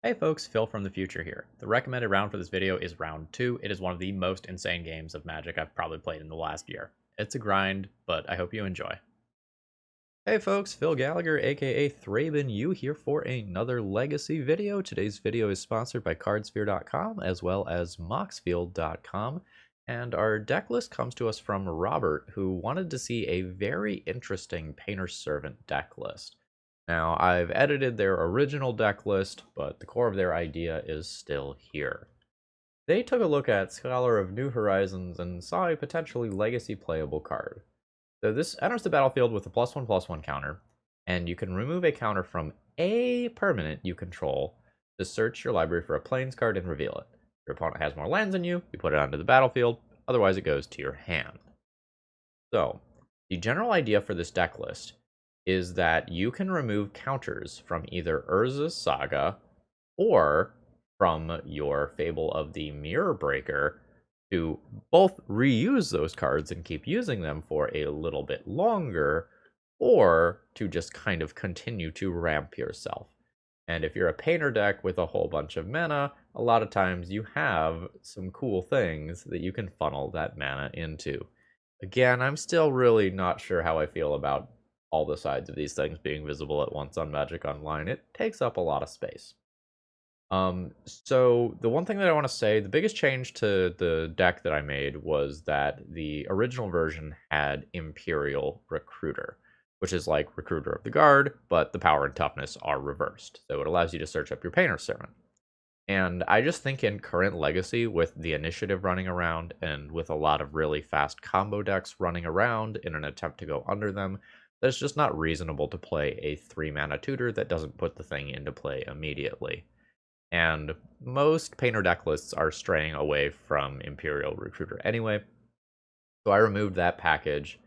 Hey folks, Phil from the future here. The recommended round for this video is round 2. It is one of the most insane games of Magic I've probably played in the last year. It's a grind, but I hope you enjoy. Hey folks, Phil Gallagher aka ThrabenU here for another Legacy video. Today's video is sponsored by Cardsphere.com as well as Moxfield.com. And our deck list comes to us from Robert, who wanted to see a very interesting Painter's Servant deck list. Now, I've edited their original deck list, but the core of their idea is still here. They took a look at Scholar of New Horizons and saw a potentially legacy playable card. So this enters the battlefield with a +1/+1 counter, and you can remove a counter from a permanent you control to search your library for a Plains card and reveal it. If your opponent has more lands than you put it onto the battlefield, otherwise it goes to your hand. So, the general idea for this deck list is that you can remove counters from either Urza's Saga or from your Fable of the Mirror Breaker to both reuse those cards and keep using them for a little bit longer, or to just kind of continue to ramp yourself. And if you're a painter deck with a whole bunch of mana, a lot of times you have some cool things that you can funnel that mana into. Again, I'm still really not sure how I feel about all the sides of these things being visible at once on Magic Online. It takes up a lot of space. So the one thing that I want to say, the biggest change to the deck that I made was that the original version had Imperial Recruiter, which is like Recruiter of the Guard, but the power and toughness are reversed. So it allows you to search up your Painter's Servant. And I just think in current Legacy, with the initiative running around and with a lot of really fast combo decks running around in an attempt to go under them, that it's just not reasonable to play a 3-mana tutor that doesn't put the thing into play immediately. And most Painter deck lists are straying away from Imperial Recruiter anyway. So I removed that package,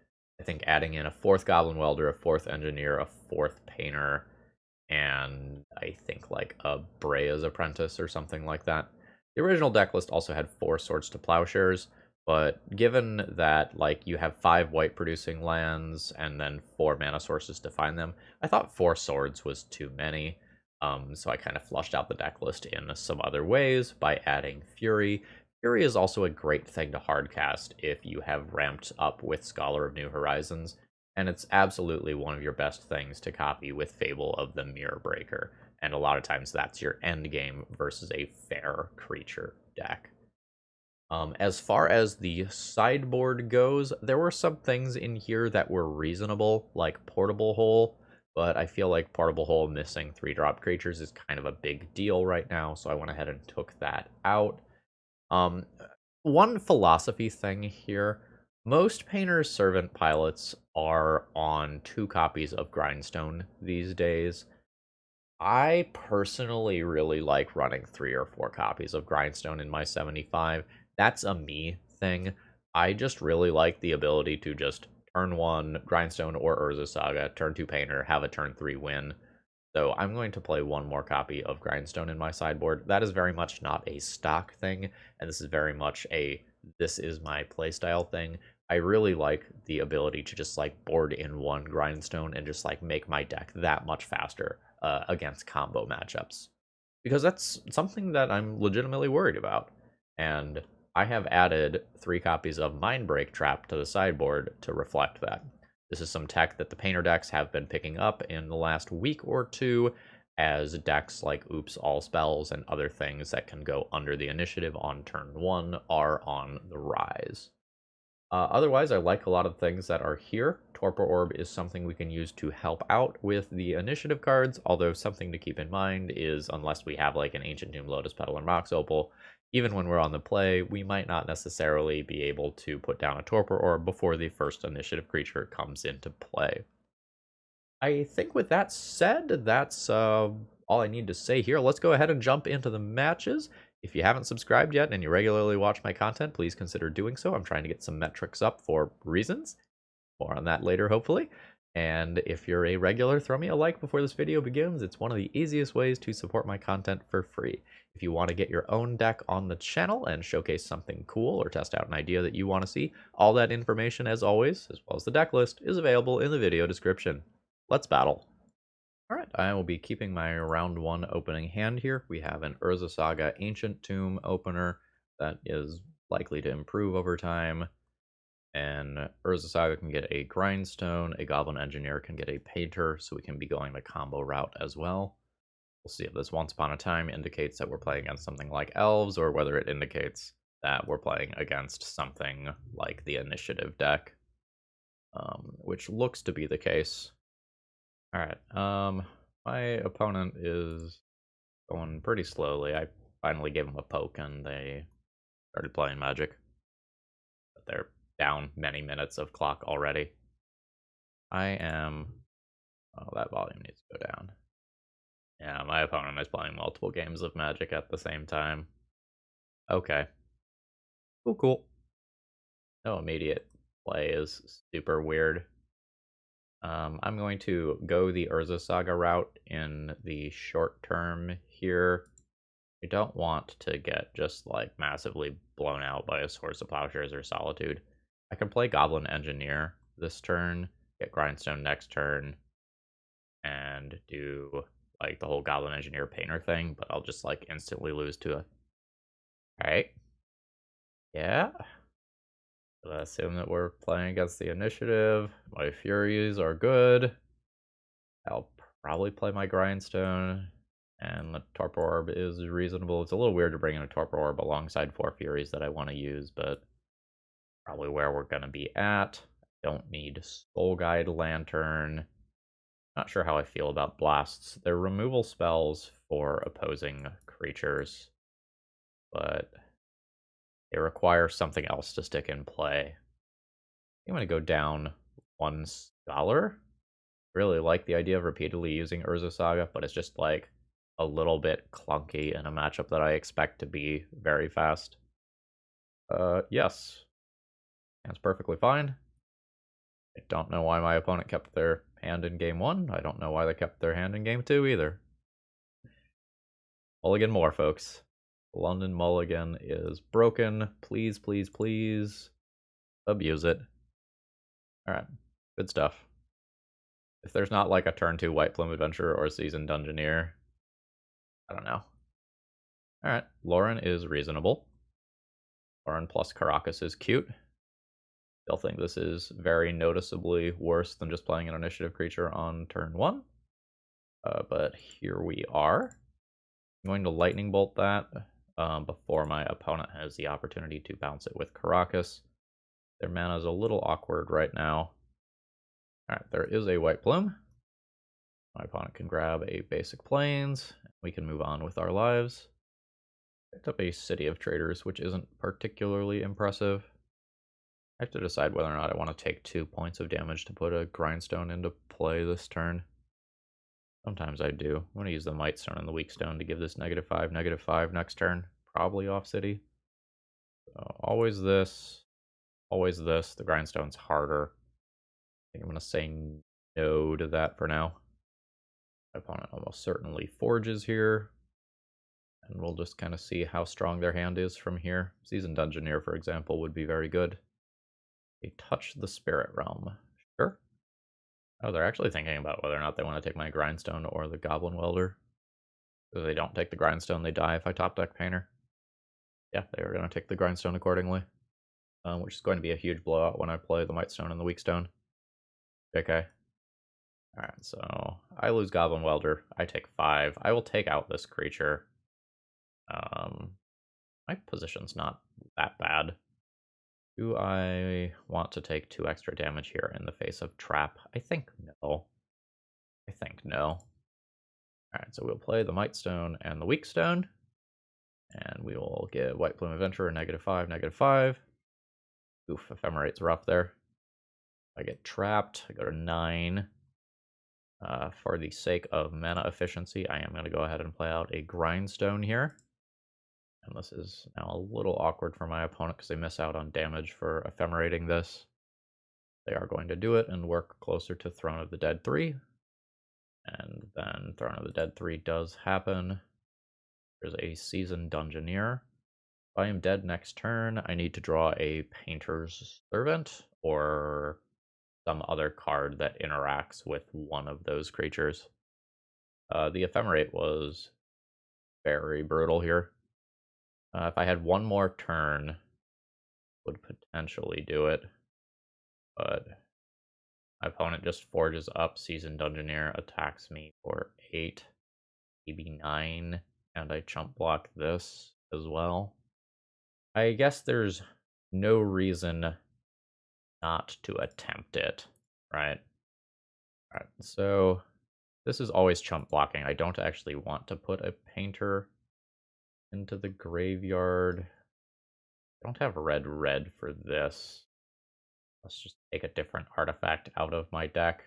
I think adding in a 4th Goblin Welder, a 4th Engineer, a 4th Painter, and I think like a Brea's Apprentice or something like that. The original deck list also had 4 Swords to Plowshares, but given that like you have 5 white producing lands and then 4 mana sources to find them, I thought 4 swords was too many. So I kind of flushed out the deck list in some other ways by adding Fury. Fury is also a great thing to hardcast if you have ramped up with Scholar of New Horizons, and it's absolutely one of your best things to copy with Fable of the Mirror Breaker. And a lot of times that's your end game versus a fair creature deck. As far as the sideboard goes, there were some things in here that were reasonable, like Portable Hole, but I feel like Portable Hole missing 3-drop creatures is kind of a big deal right now, so I went ahead and took that out. One philosophy thing here, most Painter's Servant pilots are on 2 copies of Grindstone these days. I personally really like running 3 or 4 copies of Grindstone in my 75. That's a me thing. I just really like the ability to just turn 1 Grindstone or Urza Saga, turn 2 Painter, have a turn 3 win. So I'm going to play 1 more copy of Grindstone in my sideboard. That is very much not a stock thing, and this is very much a this is my playstyle thing. I really like the ability to just like board in 1 Grindstone and just like make my deck that much faster against combo matchups, because that's something that I'm legitimately worried about. And I have added 3 copies of Mindbreak Trap to the sideboard to reflect that. This is some tech that the Painter decks have been picking up in the last week or 2, as decks like Oops All Spells and other things that can go under the initiative on turn 1 are on the rise. Otherwise, I like a lot of things that are here. Torpor Orb is something we can use to help out with the initiative cards, although something to keep in mind is unless we have like an Ancient Tomb, Lotus Petal, or Mox Opal, even when we're on the play, we might not necessarily be able to put down a Torpor Orb before the first initiative creature comes into play. I think with that said, that's all I need to say here. Let's go ahead and jump into the matches. If you haven't subscribed yet and you regularly watch my content, please consider doing so. I'm trying to get some metrics up for reasons. More on that later, hopefully. And if you're a regular, throw me a like before this video begins. It's one of the easiest ways to support my content for free. If you want to get your own deck on the channel and showcase something cool or test out an idea that you want to see, all that information, as always, as well as the deck list, is available in the video description. Let's battle. Alright, I will be keeping my round 1 opening hand here. We have an Urza Saga Ancient Tomb opener that is likely to improve over time. And Urza Saga can get a Grindstone, a Goblin Engineer can get a Painter, so we can be going the combo route as well. We'll see if this Once Upon a Time indicates that we're playing against something like Elves, or whether it indicates that we're playing against something like the Initiative deck, which looks to be the case. Alright, my opponent is going pretty slowly. I finally gave them a poke and they started playing Magic. But they're down many minutes of clock already. I am... Oh, that volume needs to go down. Yeah, my opponent is playing multiple games of Magic at the same time. Okay. Cool, cool. No immediate play is super weird. I'm going to go the Urza Saga route in the short term here. I don't want to get just like massively blown out by a Swords of Plowshares or Solitude. I can play Goblin Engineer this turn, get Grindstone next turn, and do like the whole Goblin Engineer Painter thing, but I'll just like instantly lose to a... Alright. Yeah. So I assume that we're playing against the Initiative. My Furies are good. I'll probably play my Grindstone. And the Torpor Orb is reasonable. It's a little weird to bring in a Torpor Orb alongside 4 Furies that I want to use, but probably where we're going to be at. Don't need Soul Guide Lantern. Not sure how I feel about Blasts. They're removal spells for opposing creatures, but they require something else to stick in play. I'm going to go down 1 Scholar. Really like the idea of repeatedly using Urza Saga, but it's just like a little bit clunky in a matchup that I expect to be very fast. Yes. That's perfectly fine. I don't know why my opponent kept their hand in game 1. I don't know why they kept their hand in game 2 either. Mulligan more, folks. London Mulligan is broken. Please, please, please abuse it. Alright, good stuff. If there's not like a turn 2 White Plume Adventurer or Seasoned Dungeoneer, I don't know. Alright, Lauren is reasonable. Lauren plus Caracas is cute. Still think this is very noticeably worse than just playing an initiative creature on turn 1. But here we are. I'm going to Lightning Bolt that before my opponent has the opportunity to bounce it with Caracas. Their mana is a little awkward right now. Alright, there is a White Plume. My opponent can grab a basic Plains. We can move on with our lives. Picked up a City of Traders, which isn't particularly impressive. I have to decide whether or not I want to take 2 points of damage to put a Grindstone into play this turn. Sometimes I do. I'm going to use the Might Stone and the Weak Stone to give this -5/-5 next turn. Probably off City. So always this. Always this. The Grindstone's harder. I think I'm going to say no to that for now. My opponent almost certainly forges here. And we'll just kind of see how strong their hand is from here. Seasoned Dungeoneer, for example, would be very good. They touch the Spirit Realm. Sure. Oh, they're actually thinking about whether or not they want to take my Grindstone or the Goblin Welder. If they don't take the Grindstone, they die if I top deck Painter. Yeah, they are going to take the Grindstone accordingly. Which is going to be a huge blowout when I play the Might Stone and the Weak Stone. Okay. Alright, so I lose Goblin Welder. I take 5. I will take out this creature. My position's not that bad. Do I want to take 2 extra damage here in the face of Trap? I think no. I think no. Alright, so we'll play the Might Stone and the Weak Stone. And we will give White Plume Adventurer -5/-5. Oof, Ephemerate's rough there. I get trapped. I go to 9. For the sake of mana efficiency, I am going to go ahead and play out a Grindstone here. And this is now a little awkward for my opponent because they miss out on damage for ephemerating this. They are going to do it and work closer to Throne of the Dead 3. And then Throne of the Dead 3 does happen. There's a Seasoned Dungeoneer. If I am dead next turn, I need to draw a Painter's Servant or some other card that interacts with one of those creatures. The ephemerate was very brutal here. If I had one more turn, would potentially do it, but my opponent just forges up, Seasoned Dungeoneer, attacks me for 8, maybe 9, and I chump block this as well. I guess there's no reason not to attempt it, right? Alright, so this is always chump blocking. I don't actually want to put a painter into the graveyard. I don't have red for this. Let's just take a different artifact out of my deck.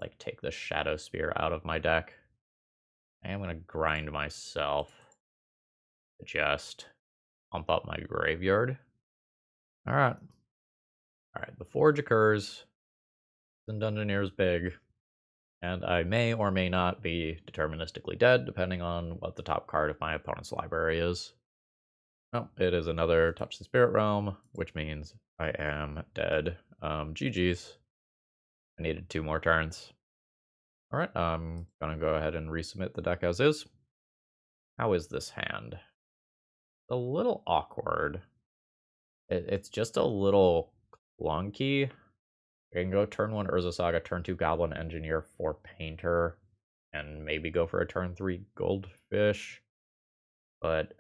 Like take the Shadow Spear out of my deck. I am going to grind myself to just pump up my graveyard. Alright. Alright, the Forge occurs. And Dungeoneer is big. And I may or may not be deterministically dead, depending on what the top card of my opponent's library is. Oh, it is another Touch the Spirit Realm, which means I am dead. GG's. I needed 2 more turns. Alright, I'm gonna go ahead and resubmit the deck as is. How is this hand? A little awkward. It's just a little clunky. I can go turn 1 Urza Saga, turn 2 Goblin Engineer for Painter, and maybe go for a turn 3 Goldfish. But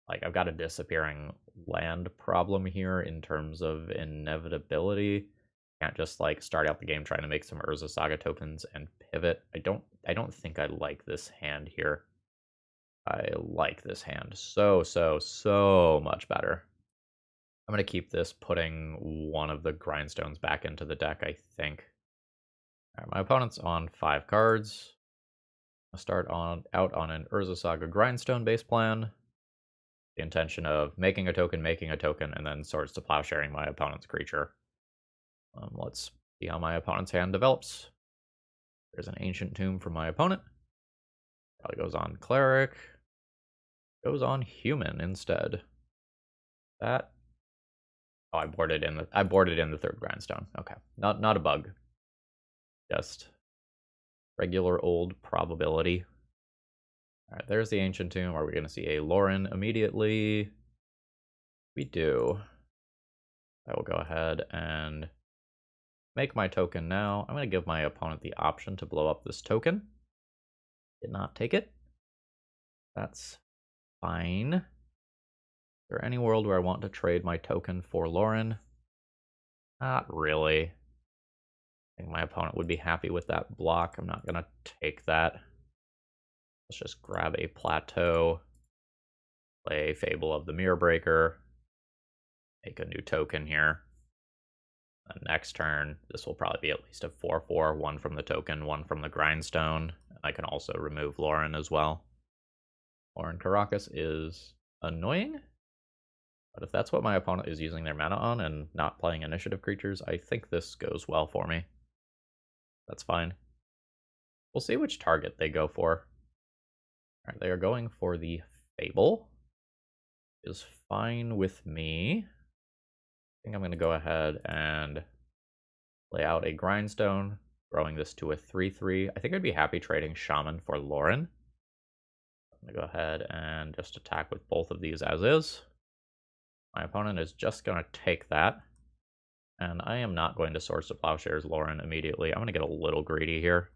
like I've got a disappearing land problem here in terms of inevitability. Can't just like start out the game trying to make some Urza Saga tokens and pivot. I don't think I like this hand here. I like this hand so much better. I'm gonna keep this, putting one of the Grindstones back into the deck, I think. Alright, my opponent's on 5 cards. I'll start out on an Urza Saga Grindstone base plan. The intention of making a token, and then Swords to Plowsharing my opponent's creature. Let's see how my opponent's hand develops. There's an Ancient Tomb from my opponent. Probably goes on Cleric. Goes on Human instead. That. Oh, I boarded in the 3rd Grindstone. Okay, not a bug. Just regular old probability. All right, there's the Ancient Tomb. Are we going to see a Lauren immediately? We do. I will go ahead and make my token now. I'm going to give my opponent the option to blow up this token. Did not take it. That's fine. Is there any world where I want to trade my token for Lauren? Not really. I think my opponent would be happy with that block. I'm not going to take that. Let's just grab a Plateau, play Fable of the Mirror Breaker, make a new token here. And next turn, this will probably be at least a 4/4, 1 from the token, 1 from the Grindstone. I can also remove Lauren as well. Lauren Caracas is annoying, but if that's what my opponent is using their mana on and not playing initiative creatures, I think this goes well for me. That's fine. We'll see which target they go for. All right, they are going for the Fable. Is fine with me. I think I'm going to go ahead and lay out a Grindstone, growing this to a 3/3. I think I'd be happy trading Shaman for Lauren. I'm going to go ahead and just attack with both of these as is. My opponent is just going to take that. And I am not going to Swords to Plowshares Lauren immediately. I'm going to get a little greedy here.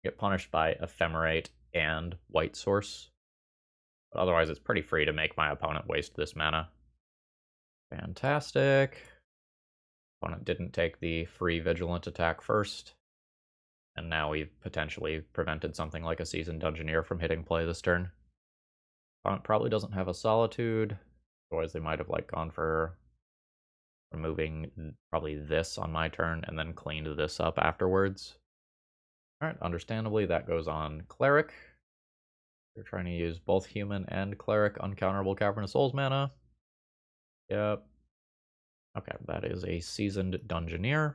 Get punished by Ephemerate and White Source. But otherwise, it's pretty free to make my opponent waste this mana. Fantastic. Opponent didn't take the free Vigilant attack first. And now we've potentially prevented something like a Seasoned Dungeoneer from hitting play this turn. Opponent probably doesn't have a Solitude. Otherwise, they might have like gone for removing probably this on my turn and then cleaned this up afterwards. Alright, understandably, that goes on Cleric. They're trying to use both Human and Cleric uncounterable Cavernous Souls mana. Yep. Okay, that is a Seasoned Dungeoneer.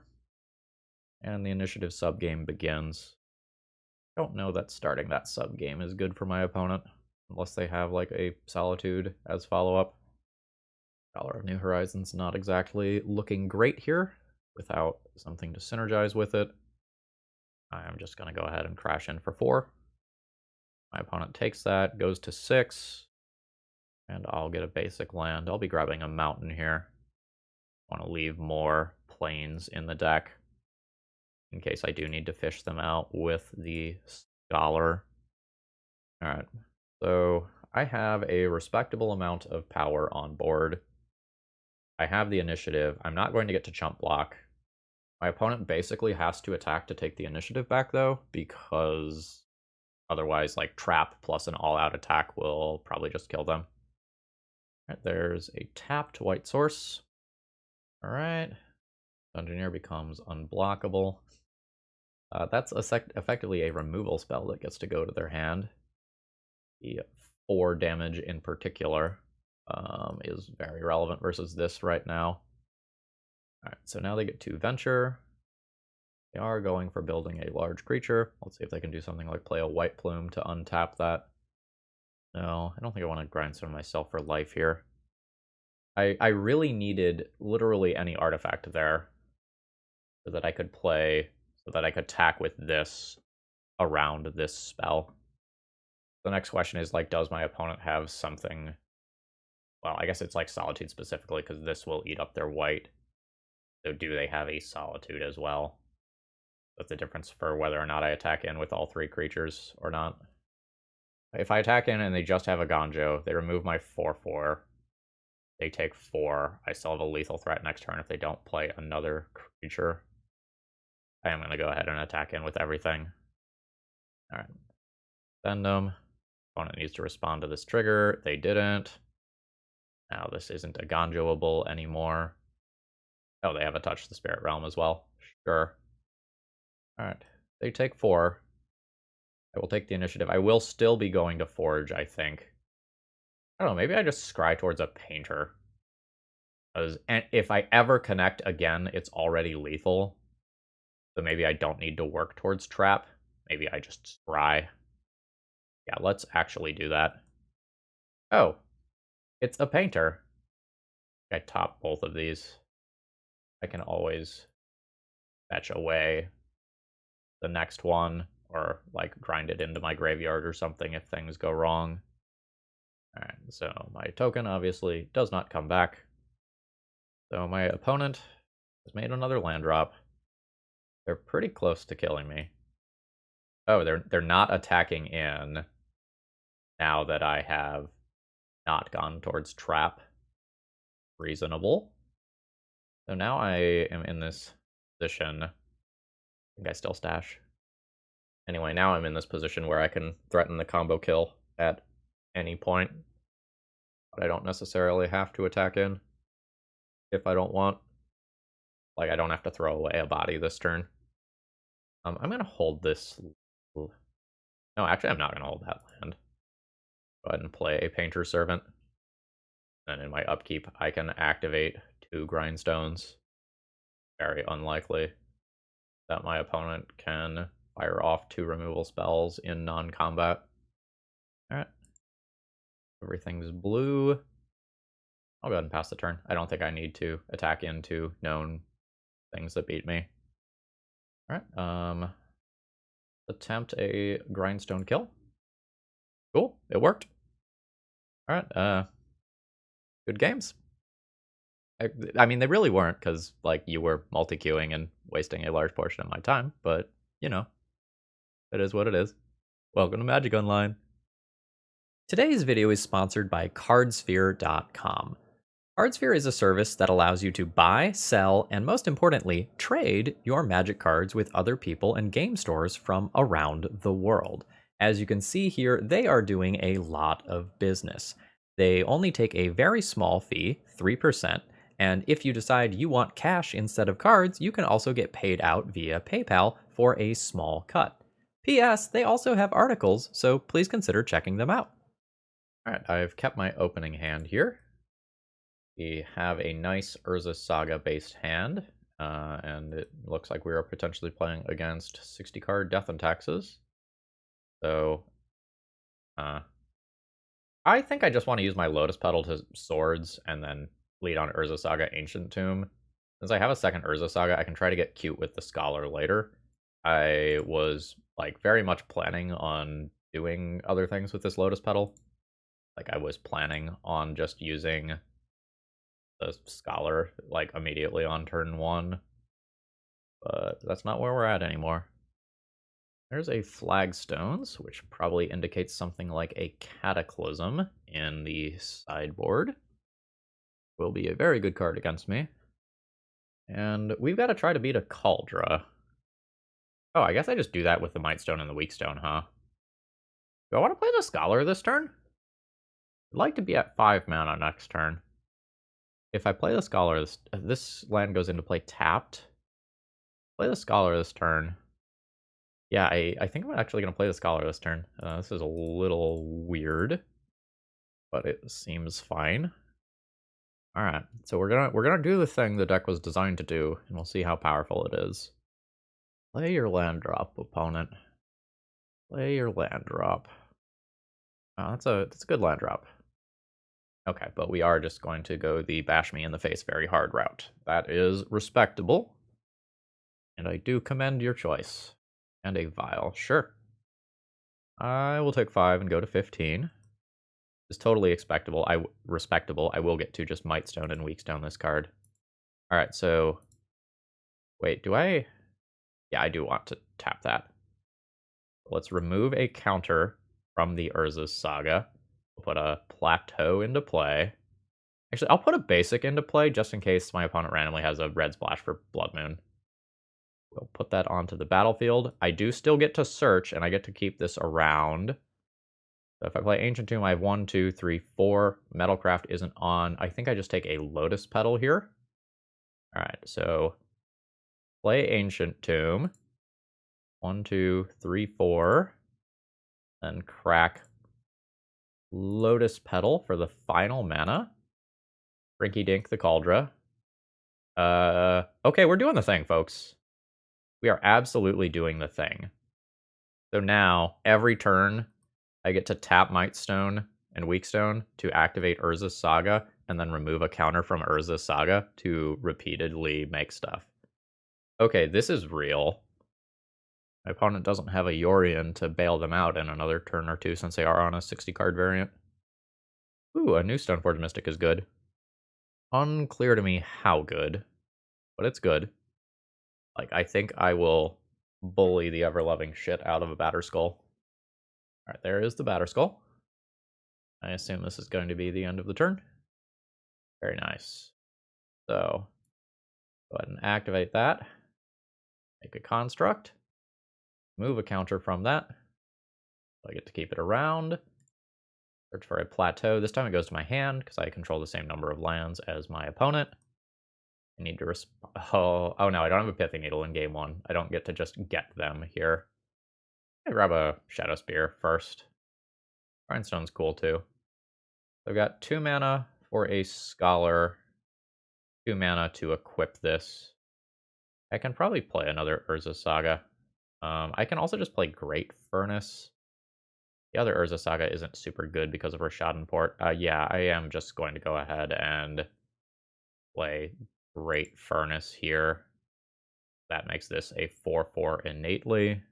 And the initiative subgame begins. Don't know that starting that subgame is good for my opponent, unless they have like a Solitude as follow-up. Scholar of New Horizons not exactly looking great here, without something to synergize with it. I'm just going to go ahead and crash in for 4. My opponent takes that, goes to 6, and I'll get a basic land. I'll be grabbing a mountain here. Want to leave more plains in the deck in case I do need to fish them out with the Scholar. Alright, so I have a respectable amount of power on board. I have the initiative. I'm not going to get to chump block. My opponent basically has to attack to take the initiative back, though, because otherwise, like, trap plus an all-out attack will probably just kill them. Alright, there's a tapped white source. Alright. Dungeoneer becomes unblockable. That's effectively a removal spell that gets to go to their hand. The 4 damage in particular is very relevant versus this right now. Alright, so now they get to venture. They are going for building a large creature. Let's see if they can do something like play a white plume to untap that. No, I don't think I want to grindstone myself for life here. I really needed literally any artifact there so that I could play, so that I could attack with this around this spell. The next question is, like, does my opponent have something? Well, I guess it's like Solitude specifically, because this will eat up their white. So do they have a Solitude as well? That's the difference for whether or not I attack in with all 3 creatures or not. If I attack in and they just have a Ganjo, they remove my 4/4. They take 4. I still have a lethal threat next turn if they don't play another creature. I am going to go ahead and attack in with everything. Alright. Send them. Opponent needs to respond to this trigger. They didn't. Now this isn't a Ganjoable anymore. Oh, they have a Touch the Spirit Realm as well. Sure. Alright. They take 4. I will take the initiative. I will still be going to Forge, I think. I don't know, maybe I just scry towards a Painter. Because if I ever connect again, it's already lethal. So maybe I don't need to work towards Trap. Maybe I just scry. Yeah, let's actually do that. Oh, it's a Painter. I top both of these. I can always fetch away the next one, or like grind it into my graveyard or something if things go wrong. Alright, so my token obviously does not come back. So my opponent has made another land drop. They're pretty close to killing me. Oh, they're not attacking in now that I have not gone towards trap. Reasonable. So now I am in this position. I think I still stash. Anyway, now I'm in this position where I can threaten the combo kill at any point. But I don't necessarily have to attack in if I don't want. Like, I don't have to throw away a body this turn. I'm going to hold this. No, actually, I'm not going to hold that land. Go ahead and play a Painter Servant. And in my upkeep, I can activate 2 Grindstones. Very unlikely that my opponent can fire off 2 removal spells in non-combat. Alright. Everything's blue. I'll go ahead and pass the turn. I don't think I need to attack into known things that beat me. Alright, attempt a Grindstone kill. Cool, it worked. Alright, good games. I mean, they really weren't, because, like, you were multi-queuing and wasting a large portion of my time, but, you know, it is what it is. Welcome to Magic Online. Today's video is sponsored by Cardsphere.com. Cardsphere is a service that allows you to buy, sell, and most importantly, trade your Magic cards with other people and game stores from around the world. As you can see here, they are doing a lot of business. They only take a very small fee, 3%, and if you decide you want cash instead of cards, you can also get paid out via PayPal for a small cut. P.S. They also have articles, so please consider checking them out. Alright, I've kept my opening hand here. We have a nice Urza Saga based hand, and it looks like we are potentially playing against 60 card Death and Taxes. So, I think I just want to use my Lotus Petal to Swords and then lead on Urza Saga Ancient Tomb. Since I have a second Urza Saga, I can try to get cute with the Scholar later. I was like very much planning on doing other things with this Lotus Petal. Like I was planning on just using the Scholar like immediately on turn 1, but that's not where we're at anymore. There's a Flagstones, which probably indicates something like a Cataclysm in the sideboard. Will be a very good card against me. And we've got to try to beat a Caldra. Oh, I guess I just do that with the Mightstone and the Weakstone, huh? Do I want to play the Scholar this turn? I'd like to be at 5 mana next turn. If I play the Scholar, this land goes into play tapped. Play the Scholar this turn. Yeah, I think I'm actually going to play the Scholar this turn. This is a little weird, but it seems fine. All right, so we're gonna do the thing the deck was designed to do, and we'll see how powerful it is. Play your land drop, opponent. Play your land drop. Oh, that's a good land drop. Okay, but we are just going to go the bash me in the face very hard route. That is respectable, and I do commend your choice. And a vial, sure. I will take 5 and go to 15. It's totally respectable. I will get to just Mightstone and Weakstone this card. All right, so wait, do I? Yeah, I do want to tap that. Let's remove a counter from the Urza's Saga. We'll put a Plateau into play. Actually, I'll put a basic into play just in case my opponent randomly has a red splash for Blood Moon. We'll put that onto the battlefield. I do still get to search, and I get to keep this around. So if I play Ancient Tomb, I have 1, 2, 3, 4. Metalcraft isn't on. I think I just take a Lotus Petal here. All right, so play Ancient Tomb. 1, 2, 3, 4. Then crack Lotus Petal for the final mana. Rinky Dink the Cauldra. Okay, we're doing the thing, folks. We are absolutely doing the thing. So now, every turn, I get to tap Mightstone and Weakstone to activate Urza's Saga, and then remove a counter from Urza's Saga to repeatedly make stuff. Okay, this is real. My opponent doesn't have a Yorion to bail them out in another turn or two since they are on a 60-card variant. Ooh, a new Stoneforge Mystic is good. Unclear to me how good, but it's good. Like, I think I will bully the ever-loving shit out of a Batterskull. Alright, there is the Batterskull. I assume this is going to be the end of the turn. Very nice. So, go ahead and activate that. Make a construct. Move a counter from that. So I get to keep it around. Search for a plateau. This time it goes to my hand because I control the same number of lands as my opponent. I need to oh no, I don't have a Pithing Needle in game 1. I don't get to just get them here. I grab a Shadow Spear first. Grindstone's cool too. So I've got 2 mana for a Scholar. 2 mana to equip this. I can probably play another Urza Saga. I can also just play Great Furnace. The other Urza Saga isn't super good because of her Schadenport. Yeah, I am just going to go ahead and play Great Furnace here. That makes this a 4/4 innately.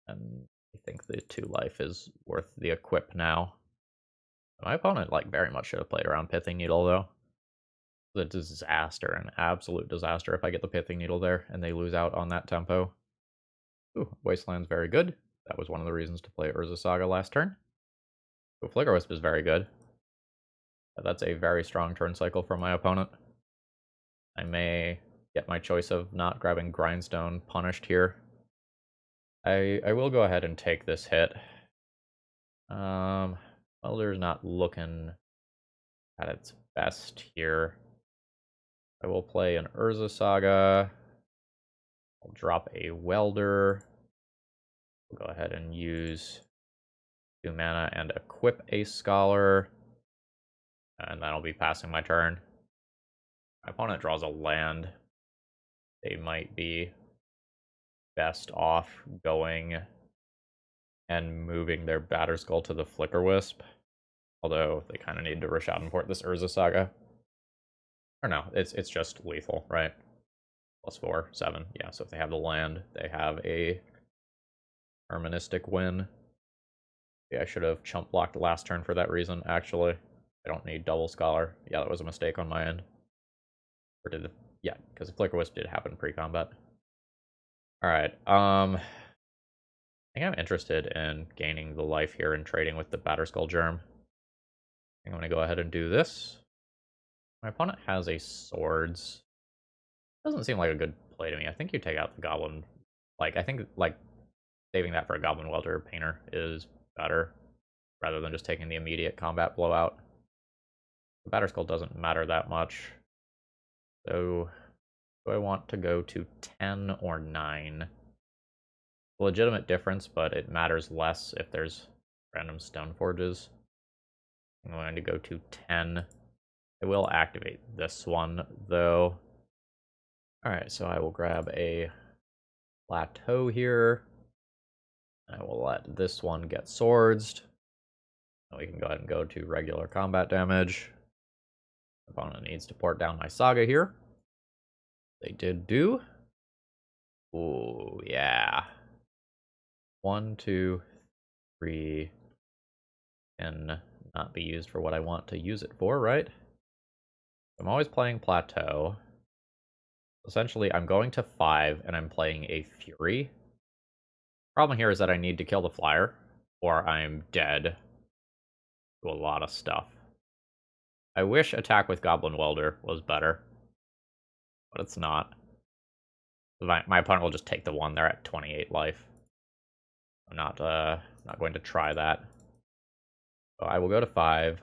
And I think the 2 life is worth the equip now. My opponent, like, very much should have played around Pithing Needle, though. It's a disaster, an absolute disaster if I get the Pithing Needle there and they lose out on that tempo. Ooh, Wasteland's very good. That was one of the reasons to play Urza Saga last turn. Ooh, Flicker Wisp is very good. That's a very strong turn cycle from my opponent. I may get my choice of not grabbing Grindstone punished here. I will go ahead and take this hit. Welder's not looking at its best here. I will play an Urza Saga. I'll drop a Welder. We'll go ahead and use 2 mana and equip a Scholar. And then I'll be passing my turn. My opponent draws a land. They might be best off going and moving their Batterskull to the Flicker Wisp. Although they kind of need to Rishadenport this Urza Saga. Or no, it's just lethal, right? +4, 7. Yeah, so if they have the land, they have a Hermanistic win. Yeah, I should have chump blocked the last turn for that reason, actually. I don't need double Scholar. Yeah, that was a mistake on my end. Or did it? Yeah, because the Flicker Wisp did happen pre-combat. Alright, I think I'm interested in gaining the life here and trading with the Batterskull Germ. I'm going to go ahead and do this. My opponent has a Swords. Doesn't seem like a good play to me. I think you take out the Goblin. Like, I think, like, saving that for a Goblin Welder Painter is better, rather than just taking the immediate combat blowout. The Batterskull doesn't matter that much. So, do I want to go to 10 or 9? A legitimate difference, but it matters less if there's random Stone Forges. I'm going to go to 10. I will activate this one, though. Alright, so I will grab a Plateau here. I will let this one get swords. And we can go ahead and go to regular combat damage. Opponent needs to port down my Saga here. They did do. Ooh, yeah. 1, 2, 3 can not be used for what I want to use it for, right? I'm always playing Plateau. Essentially, I'm going to 5 and I'm playing a Fury. Problem here is that I need to kill the flyer, or I'm dead to a lot of stuff. I wish attack with Goblin Welder was better, but it's not. My opponent will just take the one. They're at 28 life. I'm not going to try that. So I will go to 5,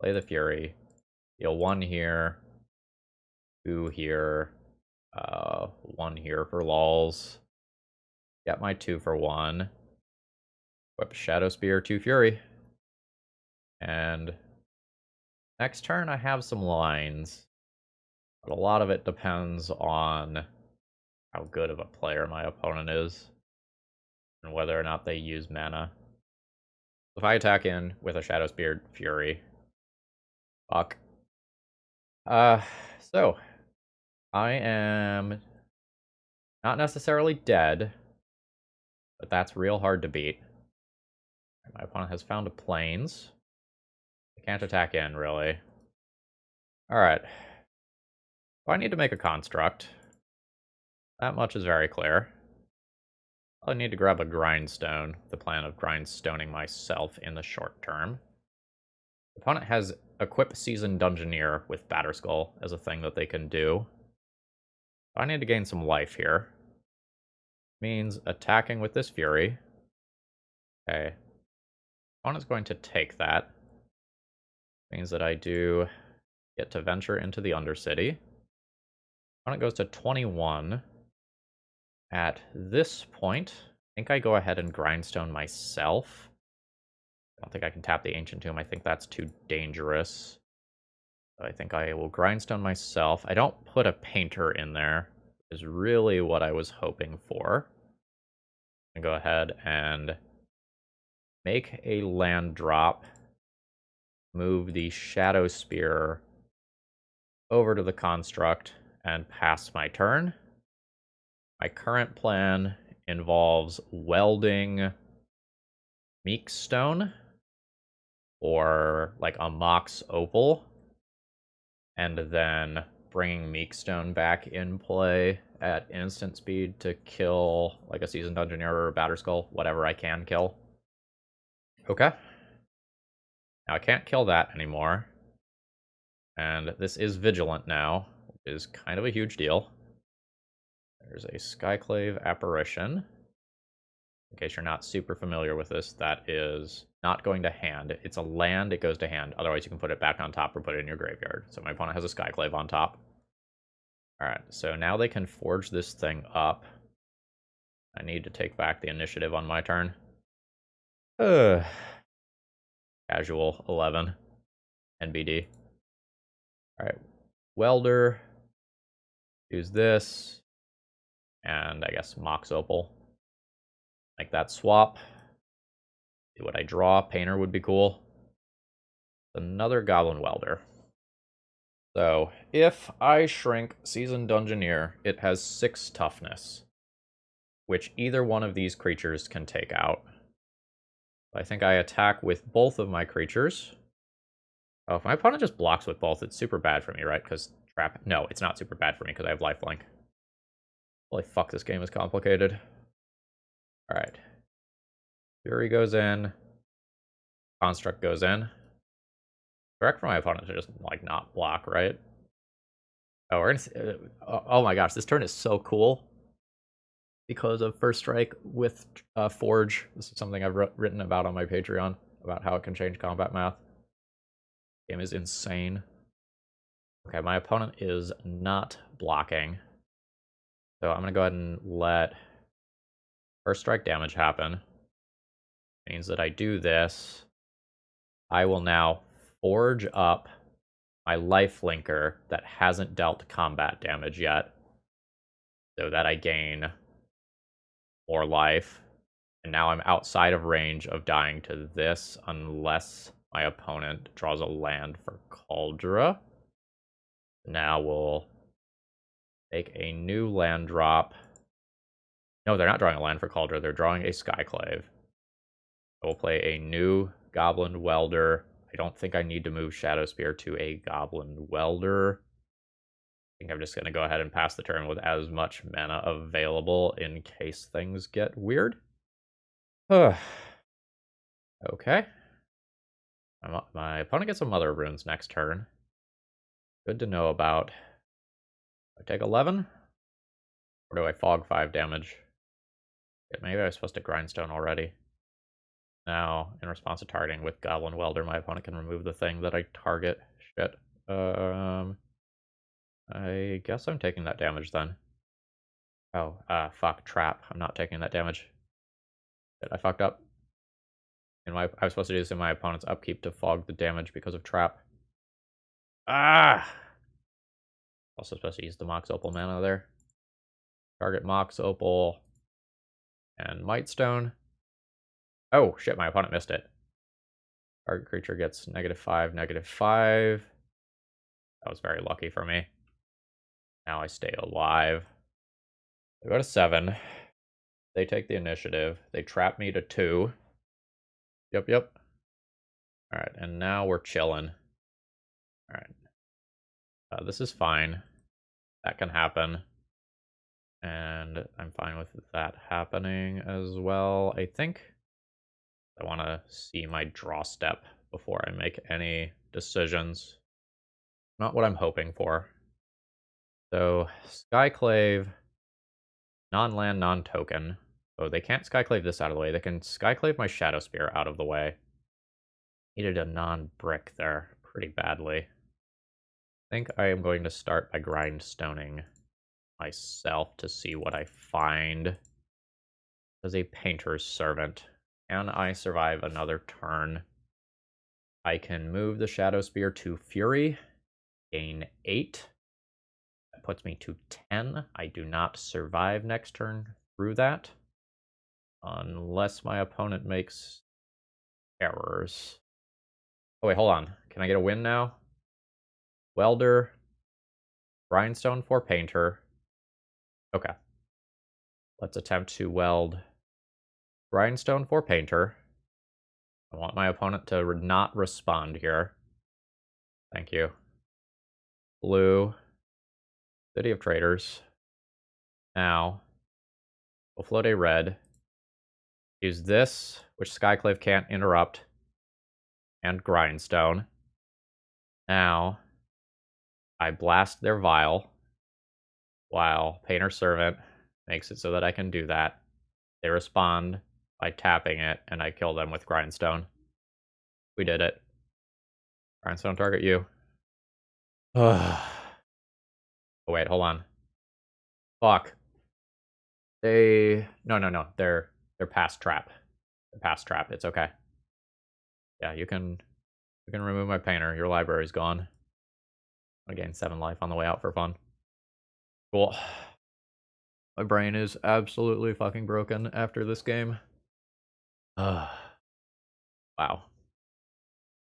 play the Fury, deal 1 here, 2 here, 1 here for lols. Get my 2 for 1. Whip Shadow Spear, 2 Fury. And next turn I have some lines, but a lot of it depends on how good of a player my opponent is and whether or not they use mana. If I attack in with a Shadow Spear Fury, fuck. So I am not necessarily dead, but that's real hard to beat. My opponent has found a Plains. I can't attack in, really. Alright. I need to make a construct. That much is very clear. I need to grab a Grindstone, the plan of grindstoning myself in the short term. The opponent has Equip Seasoned Dungeoneer with Batterskull as a thing that they can do. I need to gain some life here. Means attacking with this Fury. Okay. Opponent's going to take that. Means that I do get to venture into the Undercity. Opponent goes to 21. At this point, I think I go ahead and Grindstone myself. I don't think I can tap the Ancient Tomb. I think that's too dangerous. So I think I will Grindstone myself. I don't put a Painter in there, is really what I was hoping for. I'm going to go ahead and make a land drop. Move the Shadow Spear over to the Construct and pass my turn. My current plan involves welding Meekstone or like a Mox Opal, and then bringing Meekstone back in play at instant speed to kill like a Seasoned Dungeoneer or a Batterskull, whatever I can kill. Okay. Now I can't kill that anymore. And this is Vigilant now, which is kind of a huge deal. There's a Skyclave Apparition. In case you're not super familiar with this, that is not going to hand. It's a land, it goes to hand. Otherwise, you can put it back on top or put it in your graveyard. So my opponent has a Skyclave on top. Alright, so now they can forge this thing up. I need to take back the initiative on my turn. Casual 11. NBD. Alright, Welder. Use this. And I guess Mox Opal. Like that swap. See what I draw. Painter would be cool. Another Goblin Welder. So, if I shrink Seasoned Dungeoneer, it has 6 toughness, which either one of these creatures can take out. I think I attack with both of my creatures. Oh, if my opponent just blocks with both, it's super bad for me, right? Because trap... No, it's not super bad for me because I have lifelink. Holy fuck, this game is complicated. Alright. Fury goes in. Construct goes in. Correct for my opponent to just, like, not block, right? Oh, we're gonna... oh my gosh, this turn is so cool. Because of First Strike with Forge. This is something I've written about on my Patreon, about how it can change combat math. Game is insane. Okay, my opponent is not blocking. So I'm going to go ahead and let First Strike damage happen. Means that I do this. I will now forge up my life linker that hasn't dealt combat damage yet. So that I gain more life. And now I'm outside of range of dying to this unless my opponent draws a land for Caldra. Now we'll take a new land drop. No, they're not drawing a land for Caldra. They're drawing a Skyclave. We'll play a new Goblin Welder. I don't think I need to move Shadow Spear to a Goblin Welder. I think I'm just going to go ahead and pass the turn with as much mana available in case things get weird. Okay. My opponent gets a Mother of Runes next turn. Good to know about. I take 11? Or do I fog 5 damage? Yeah, maybe I was supposed to Grindstone already. Now, in response to targeting with Goblin Welder, my opponent can remove the thing that I target. Shit. I guess I'm taking that damage then. Oh, fuck, trap. I'm not taking that damage. Shit, I fucked up. And I was supposed to do this in my opponent's upkeep to fog the damage because of trap. Ah! Also supposed to use the Mox Opal mana there. Target Mox Opal and Mightstone. Oh, shit, my opponent missed it. Target creature gets -5, -5. That was very lucky for me. Now I stay alive. I go to 7. They take the initiative. They trap me to 2. Yep. Alright, and now we're chilling. Alright. This is fine. That can happen. And I'm fine with that happening as well. I think I want to see my draw step before I make any decisions. Not what I'm hoping for. So, Skyclave, non-land, non-token. Oh, they can't Skyclave this out of the way. They can Skyclave my Shadow Spear out of the way. Needed a non-brick there pretty badly. I think I am going to start by grindstoning myself to see what I find. As a Painter's Servant, can I survive another turn? I can move the Shadow Spear to Fury, gain 8. That puts me to 10. I do not survive next turn through that. Unless my opponent makes errors. Oh wait, hold on. Can I get a win now? Welder. Grindstone for Painter. Okay. Let's attempt to weld Grindstone for Painter. I want my opponent to not respond here. Thank you. Blue. City of Traders. Now, we'll float a red. Use this, which Skyclave can't interrupt. And Grindstone. Now, I blast their Vial. While Painter Servant makes it so that I can do that. They respond by tapping it, and I kill them with Grindstone. We did it. Grindstone target you. Oh, wait, hold on. Fuck. No. They're past trap. They're past trap. It's okay. Yeah, you can remove my painter. Your library's gone. I gain 7 life on the way out for fun. Cool. My brain is absolutely fucking broken after this game. Wow.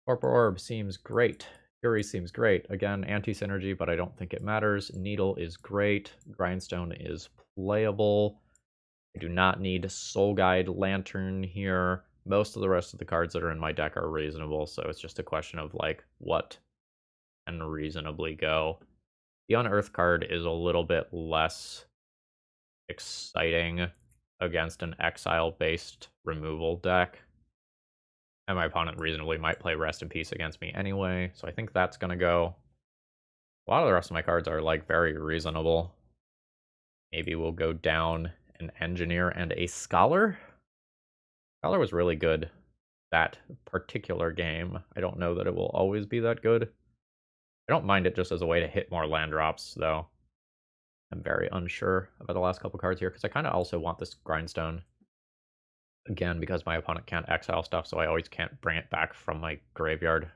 Corporal Orb seems great. Fury seems great. Again, anti-synergy, but I don't think it matters. Needle is great. Grindstone is playable. I do not need Soul Guide Lantern here. Most of the rest of the cards that are in my deck are reasonable, so it's just a question of, like, what can reasonably go. The Unearth card is a little bit less exciting against an Exile-based removal deck. And my opponent reasonably might play Rest in Peace against me anyway, so I think that's going to go. A lot of the rest of my cards are, like, very reasonable. Maybe we'll go down an Engineer and a Scholar. Scholar was really good that particular game. I don't know that it will always be that good. I don't mind it just as a way to hit more land drops, though. I'm very unsure about the last couple cards here, because I kind of also want this Grindstone. Again, because my opponent can't exile stuff, so I always can't bring it back from my graveyard.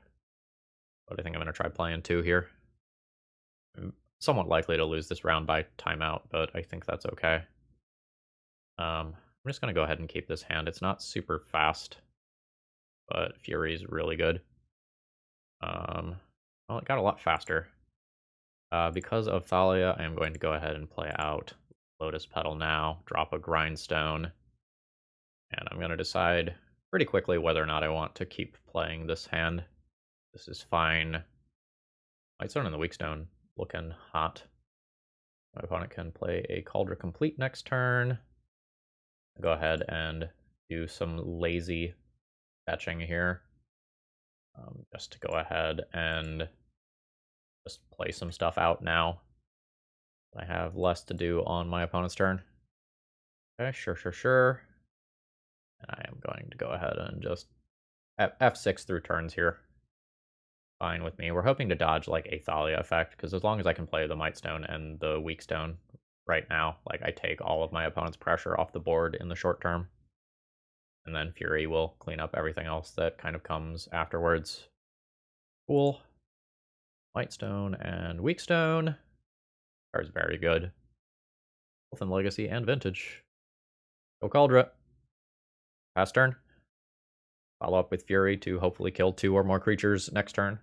But I think I'm going to try playing 2 here. I'm somewhat likely to lose this round by timeout, but I think that's okay. I'm just going to go ahead and keep this hand. It's not super fast, but Fury's really good. Well, it got a lot faster. Because of Thalia, I am going to go ahead and play out Lotus Petal now, drop a Grindstone, and I'm going to decide pretty quickly whether or not I want to keep playing this hand. This is fine. Whitestone and the Weakstone looking hot. My opponent can play a Cauldron Complete next turn. Go ahead and do some lazy fetching here. Just to go ahead and just play some stuff out now. I have less to do on my opponent's turn. Okay, sure. And I am going to go ahead and just F6 through turns here. Fine with me. We're hoping to dodge, like, a Thalia effect, because as long as I can play the Mightstone and the Weakstone right now, like, I take all of my opponent's pressure off the board in the short term. And then Fury will clean up everything else that kind of comes afterwards. Cool. Mightstone and Weakstone. Card's very good. Both in Legacy and Vintage. Go Cauldron. Pass turn. Follow up with Fury to hopefully kill 2 or more creatures next turn.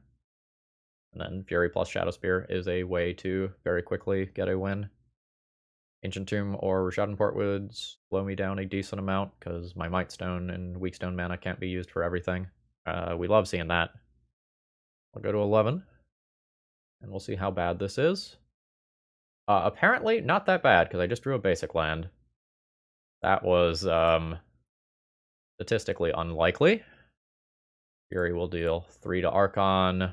And then Fury plus Shadow Spear is a way to very quickly get a win. Ancient Tomb or Rishadan Port would slow me down a decent amount, because my Mightstone and Weakstone mana can't be used for everything. We love seeing that. I'll go to 11. And we'll see how bad this is. Apparently, not that bad, because I just drew a basic land. That was statistically unlikely. Fury will deal 3 to Archon,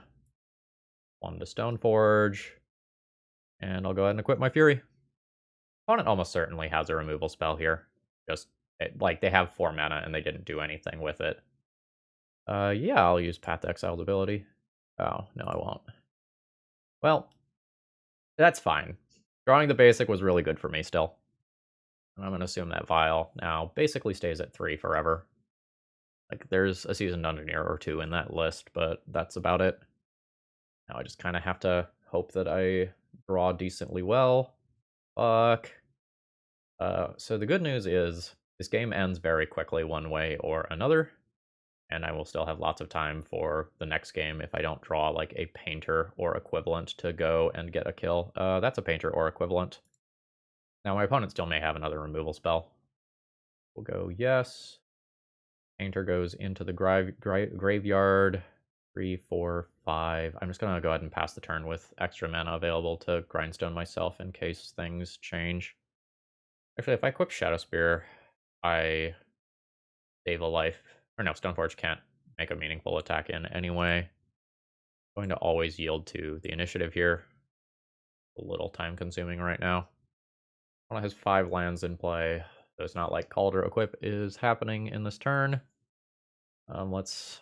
1 to Stoneforge, and I'll go ahead and equip my Fury. Opponent almost certainly has a removal spell here. Just, like, they have 4 mana and they didn't do anything with it. Yeah, I'll use Path to Exile's ability. Oh, no, I won't. Well, that's fine. Drawing the basic was really good for me still. And I'm going to assume that Vial now basically stays at 3 forever. Like, there's a Seasoned Engineer or 2 in that list, but that's about it. Now I just kind of have to hope that I draw decently well. Fuck. So the good news is this game ends very quickly one way or another, and I will still have lots of time for the next game if I don't draw, like, a Painter or equivalent to go and get a kill. That's a Painter or equivalent. Now my opponent still may have another removal spell. We'll go yes. Painter goes into the graveyard. 3, 4, 5. I'm just going to go ahead and pass the turn with extra mana available to Grindstone myself in case things change. Actually, if I equip Shadow Spear, I save a life. Or no, Stoneforge can't make a meaningful attack in anyway. I'm going to always yield to the initiative here. A little time consuming right now. One has 5 lands in play, so it's not like Calder equip is happening in this turn. Let's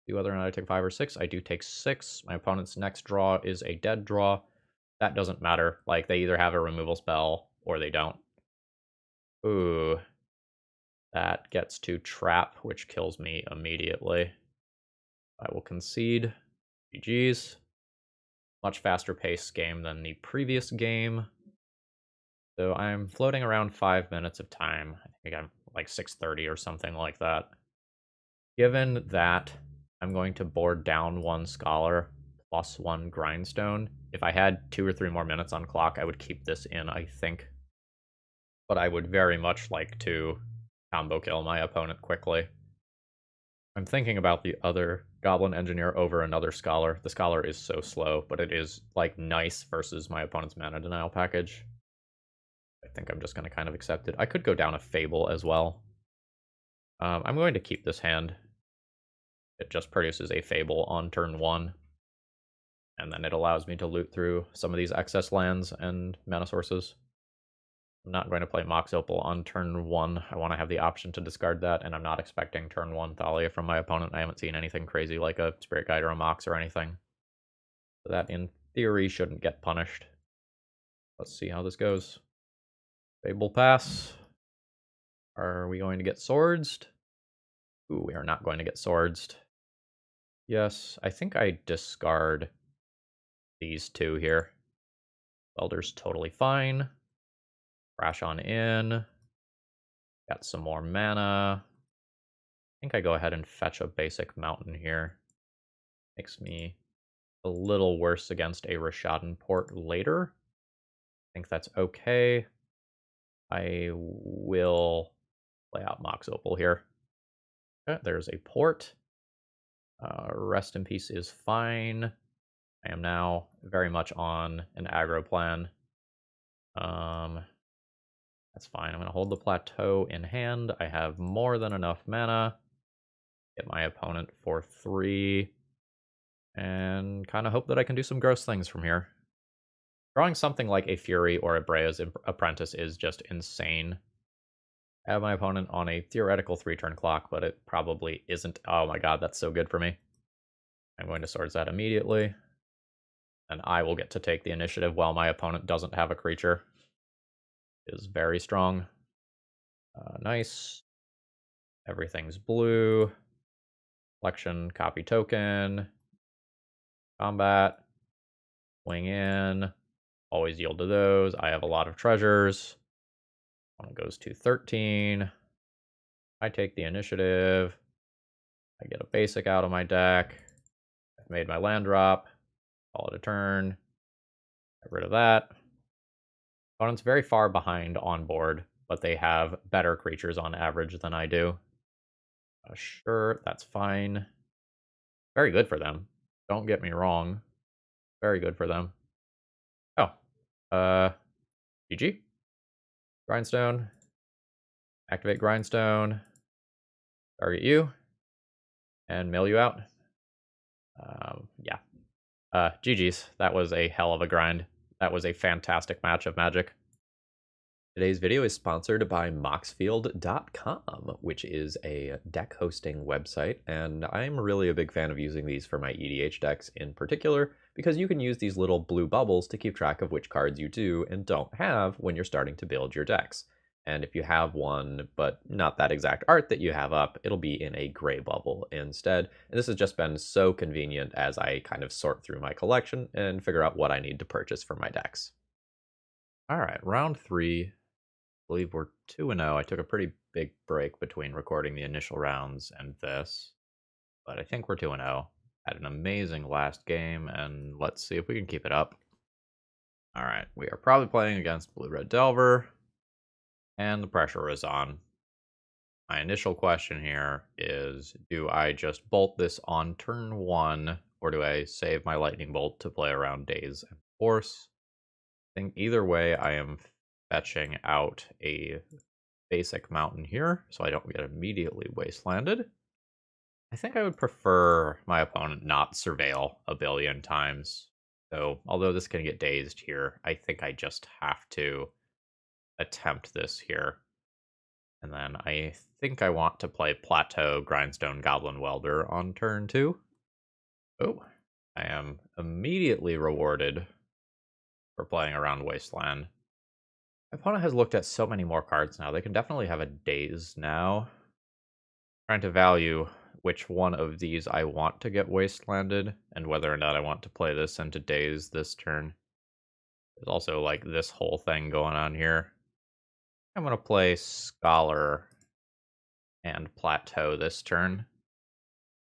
see whether or not I take 5 or 6. I do take 6. My opponent's next draw is a dead draw. That doesn't matter. Like, they either have a removal spell or they don't. Ooh. That gets to trap, which kills me immediately. I will concede. GG's. Much faster paced game than the previous game. So I'm floating around 5 minutes of time. I think I'm like 6:30 or something like that. Given that I'm going to board down 1 Scholar, +1 Grindstone. If I had 2 or 3 more minutes on clock, I would keep this in, I think. But I would very much like to combo kill my opponent quickly. I'm thinking about the other Goblin Engineer over another Scholar. The Scholar is so slow, but it is, like, nice versus my opponent's Mana Denial package. I think I'm just going to kind of accept it. I could go down a Fable as well. I'm going to keep this hand. It just produces a Fable on turn 1. And then it allows me to loot through some of these excess lands and mana sources. I'm not going to play Mox Opal on turn 1. I want to have the option to discard that, and I'm not expecting turn 1 Thalia from my opponent. I haven't seen anything crazy like a Spirit Guide or a Mox or anything. So that, in theory, shouldn't get punished. Let's see how this goes. Fable pass. Are we going to get swordsed? Ooh, we are not going to get swordsed. Yes, I think I discard these two here. Welder's totally fine. Crash on in. Got some more mana. I think I go ahead and fetch a basic mountain here. Makes me a little worse against a Rishadan port later. I think that's okay. I will play out Mox Opal here. Okay, there's a port. Rest in Peace is fine. I am now very much on an aggro plan. That's fine. I'm going to hold the plateau in hand. I have more than enough mana. Get my opponent for 3. And kind of hope that I can do some gross things from here. Drawing something like a Fury or a Brea's Apprentice is just insane. I have my opponent on a theoretical 3-turn clock, but it probably isn't. Oh my god, that's so good for me. I'm going to Swords that immediately. And I will get to take the initiative while my opponent doesn't have a creature. It is very strong. Nice. Everything's blue. Collection, copy token. Combat. Swing in. Always yield to those. I have a lot of treasures. One goes to 13. I take the initiative. I get a basic out of my deck. I've made my land drop. Call it a turn. Get rid of that. Opponent's very far behind on board, but they have better creatures on average than I do. Sure, that's fine. Very good for them. Don't get me wrong. Very good for them. Oh. GG. Grindstone. Activate Grindstone. Target you. And mail you out. Yeah. GG's. That was a hell of a grind. That was a fantastic match of Magic. Today's video is sponsored by Moxfield.com, which is a deck hosting website, and I'm really a big fan of using these for my EDH decks in particular, because you can use these little blue bubbles to keep track of which cards you do and don't have when you're starting to build your decks. And if you have one, but not that exact art that you have up, it'll be in a gray bubble instead. And this has just been so convenient as I kind of sort through my collection and figure out what I need to purchase for my decks. All right, round 3. I believe we're 2-0. I took a pretty big break between recording the initial rounds and this, but I think we're 2-0. Had an amazing last game, and let's see if we can keep it up. All right, we are probably playing against Blue-Red Delver, and the pressure is on. My initial question here is, do I just bolt this on turn 1, or do I save my Lightning Bolt to play around Daze and Force? I think either way, I am fetching out a basic mountain here, so I don't get immediately wastelanded. I think I would prefer my opponent not surveil a billion times. So, although this can get dazed here, I think I just have to attempt this here. And then I think I want to play Plateau, Grindstone, Goblin Welder on turn 2. Oh, I am immediately rewarded for playing around Wasteland. My opponent has looked at so many more cards now. They can definitely have a Daze now. Trying to value which one of these I want to get wastelanded, and whether or not I want to play this into Daze this turn. There's also, like, this whole thing going on here. I'm going to play Scholar and Plateau this turn.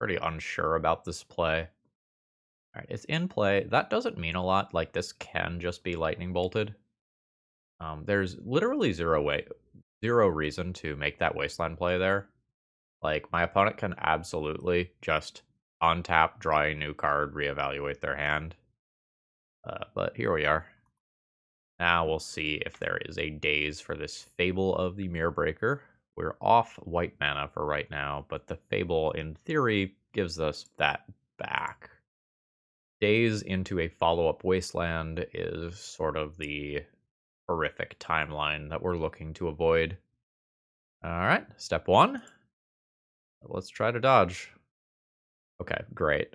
Pretty unsure about this play. Alright, it's in play. That doesn't mean a lot. Like, this can just be lightning bolted. There's literally zero reason to make that wasteland play there. Like, my opponent can absolutely just untap, draw a new card, reevaluate their hand. But here we are. Now we'll see if there is a daze for this Fable of the Mirror Breaker. We're off white mana for right now, but the Fable, in theory, gives us that back. Daze into a follow-up wasteland is sort of the horrific timeline that we're looking to avoid. Alright, step one. Let's try to dodge. Okay, great.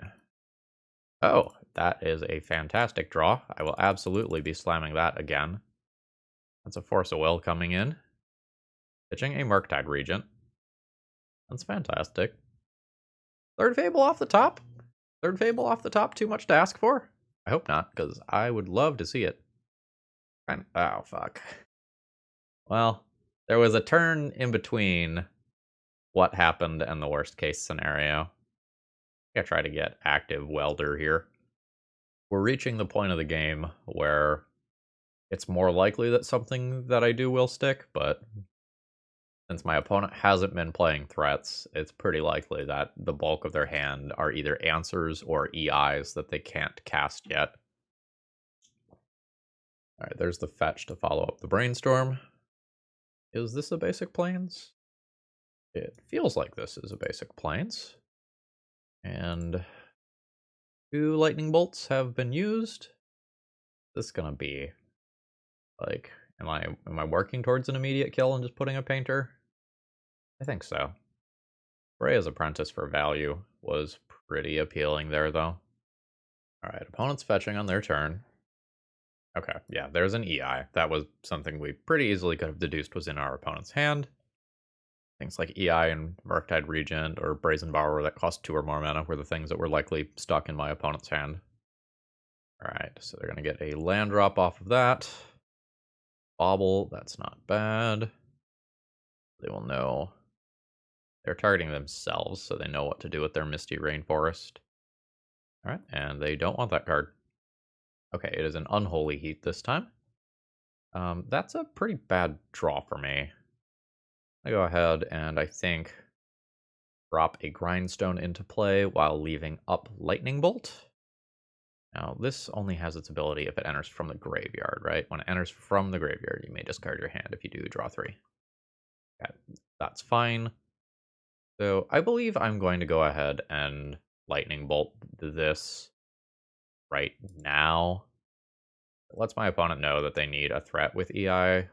Oh, that is a fantastic draw. I will absolutely be slamming that again. That's a Force of Will coming in. Pitching a Murktide Regent. That's fantastic. Third Fable off the top? Third Fable off the top, too much to ask for? I hope not, because I would love to see it. Oh, fuck. Well, there was a turn in between what happened and the worst case scenario. I gotta try to get active welder here. We're reaching the point of the game where it's more likely that something that I do will stick, but since my opponent hasn't been playing threats, it's pretty likely that the bulk of their hand are either answers or EIs that they can't cast yet. Alright, there's the fetch to follow up the brainstorm. Is this a basic plains? It feels like this is a basic plains. And 2 lightning bolts have been used. This is gonna be like, am I working towards an immediate kill and just putting a painter? I think so. Freya's Apprentice for value was pretty appealing there, though. Alright, opponent's fetching on their turn. Okay, yeah, there's an EI. That was something we pretty easily could have deduced was in our opponent's hand. Things like EI and Murktide Regent or Brazen Borrower that cost 2 or more mana were the things that were likely stuck in my opponent's hand. Alright, so they're going to get a land drop off of that. Bobble, that's not bad. They will know. They're targeting themselves, so they know what to do with their Misty Rainforest. Alright, and they don't want that card. Okay, it is an Unholy Heat this time. That's a pretty bad draw for me. I go ahead and I think drop a Grindstone into play while leaving up Lightning Bolt. Now, this only has its ability if it enters from the graveyard, right? When it enters from the graveyard, you may discard your hand. If you do, draw 3. Okay, that's fine. So I believe I'm going to go ahead and Lightning Bolt this right now. It lets my opponent know that they need a threat with EI,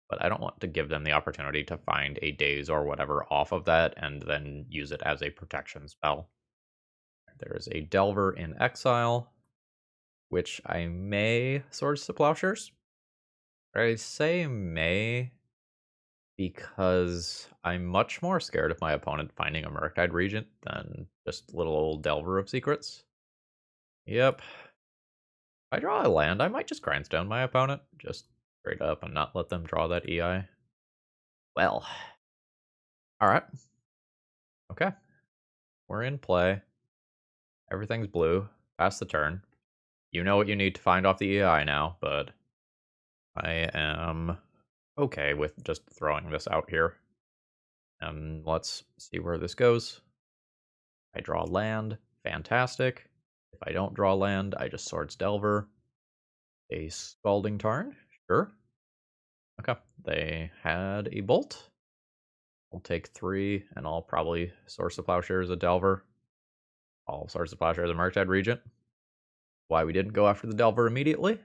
but I don't want to give them the opportunity to find a daze or whatever off of that and then use it as a protection spell. There is a Delver in exile, which I may Swords to Plowshares. I say may because I'm much more scared of my opponent finding a Murktide Regent than just little old Delver of Secrets. Yep. If I draw a land, I might just Grindstone my opponent, just straight up, and not let them draw that EI. Well. Alright. Okay. We're in play. Everything's blue. Pass the turn. You know what you need to find off the EI now, but I am okay with just throwing this out here. And let's see where this goes. I draw land. Fantastic. If I don't draw land, I just Swords Delver. A Scalding Tarn. Sure. Okay. They had a Bolt. I'll take 3, and I'll probably Source of Plowshare as a Delver. I'll Source of Plowshare as a Murktide Regent. Why we didn't go after the Delver immediately.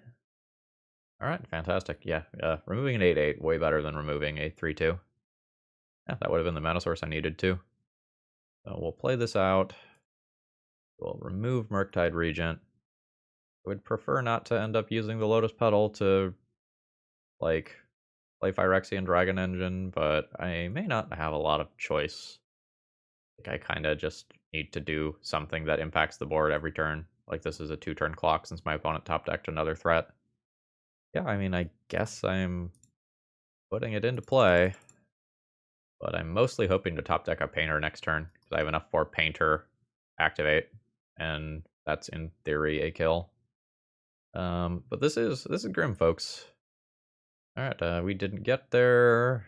Alright, fantastic. Yeah, removing an 8/8, way better than removing a 3/2. Yeah, that would have been the mana source I needed too. So we'll play this out. We'll remove Murktide Regent. I would prefer not to end up using the Lotus Petal to, like, play Phyrexian Dragon Engine, but I may not have a lot of choice. I kind of just need to do something that impacts the board every turn. Like, this is a 2-turn clock since my opponent top decked another threat. Yeah, I mean, I guess I'm putting it into play, but I'm mostly hoping to top deck a Painter next turn, because I have enough for Painter activate, and That's in theory a kill. But this is grim, folks. All right, we didn't get there.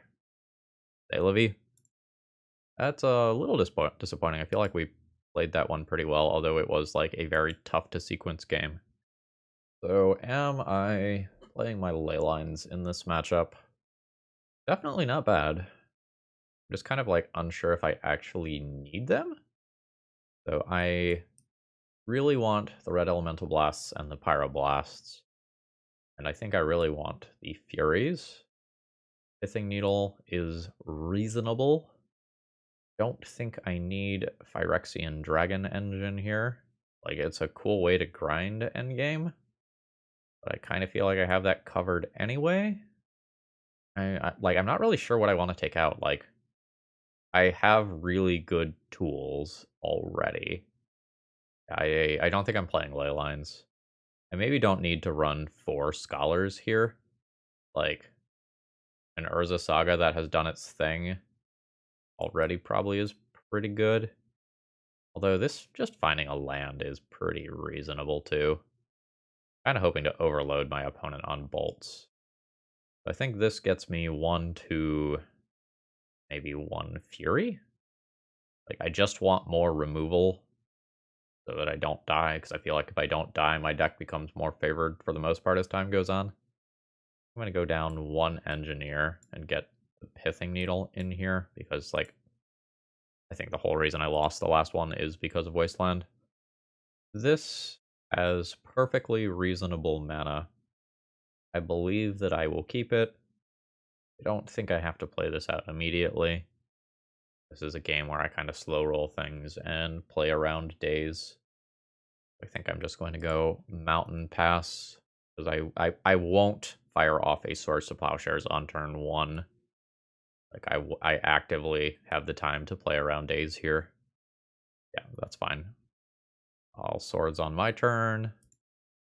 Hey, Livy. That's a little disappointing. I feel like we played that one pretty well, although it was like a very tough to sequence game. So am I playing my ley lines in this matchup? Definitely not bad. I'm just kind of like unsure if I actually need them. So I really want the red elemental blasts and the pyroblasts. And I think I really want the furies. Pithing needle is reasonable. Don't think I need Phyrexian Dragon Engine here. Like, it's a cool way to grind endgame, but I kind of feel like I have that covered anyway. I'm not really sure what I want to take out. Like, I have really good tools already. I don't think I'm playing ley lines. I maybe don't need to run 4 scholars here. Like, an Urza Saga that has done its thing already probably is pretty good. Although this just finding a land is pretty reasonable too. Kind of hoping to overload my opponent on bolts. I think this gets me 1, 2, maybe 1 fury. Like, I just want more removal so that I don't die, because I feel like if I don't die, my deck becomes more favored for the most part as time goes on. I'm going to go down 1 engineer and get the pithing needle in here, because like I think the whole reason I lost the last one is because of Wasteland. This has perfectly reasonable mana. I believe that I will keep it. I don't think I have to play this out immediately. This is a game where I kind of slow roll things and play around days. I think I'm just going to go Mountain Pass, because I won't fire off a Swords to Plowshares on turn 1. Like, I actively have the time to play around days here. Yeah, that's fine. All swords on my turn.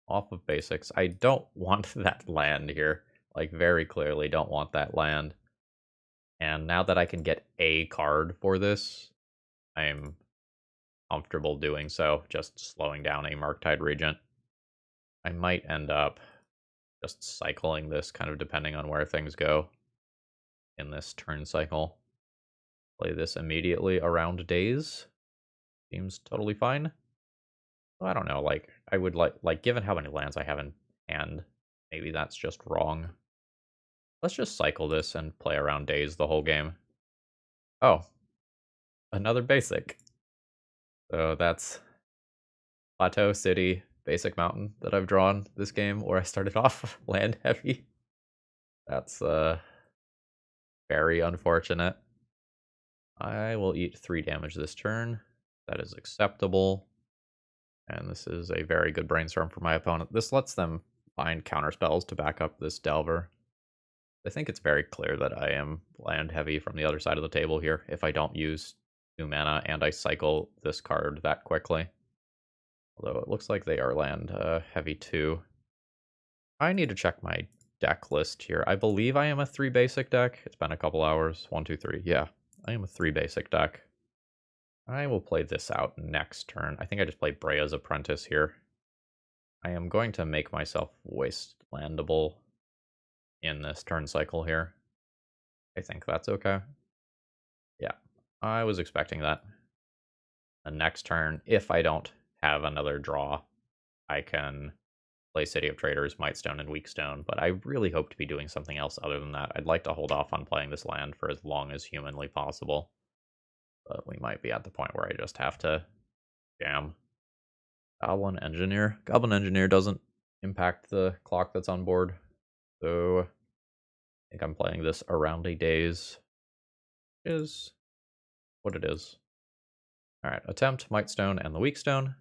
Off of basics. I don't want that land here. Like, very clearly don't want that land. And now that I can get a card for this, I'm comfortable doing so, just slowing down a Murktide Regent. I might end up just cycling this, kind of depending on where things go in this turn cycle. Play this immediately around days. Seems totally fine. Well, I don't know, like, I would like given how many lands I have in hand, maybe that's just wrong. Let's just cycle this and play around days the whole game. Oh, another basic. So that's Plateau, City, Basic Mountain that I've drawn this game, where I started off land heavy. That's very unfortunate. I will eat 3 damage this turn. That is acceptable. And this is a very good brainstorm for my opponent. This lets them find counter spells to back up this Delver. I think it's very clear that I am land heavy from the other side of the table here if I don't use 2 mana and I cycle this card that quickly. Although it looks like they are land heavy too. I need to check my deck list here. I believe I am a 3 basic deck. It's been a couple hours. 1, 2, 3. Yeah, I am a 3 basic deck. I will play this out next turn. I think I just play Brea's Apprentice here. I am going to make myself wastelandable in this turn cycle here. I think that's okay. Yeah, I was expecting that. The next turn, if I don't have another draw, I can play City of Traders, Mightstone, and Weakstone, but I really hope to be doing something else other than that. I'd like to hold off on playing this land for as long as humanly possible, but we might be at the point where I just have to jam. Goblin Engineer. Goblin Engineer doesn't impact the clock that's on board, so I think I'm playing this around a days. Is what it is. Alright, attempt, Mightstone, and the Weakstone.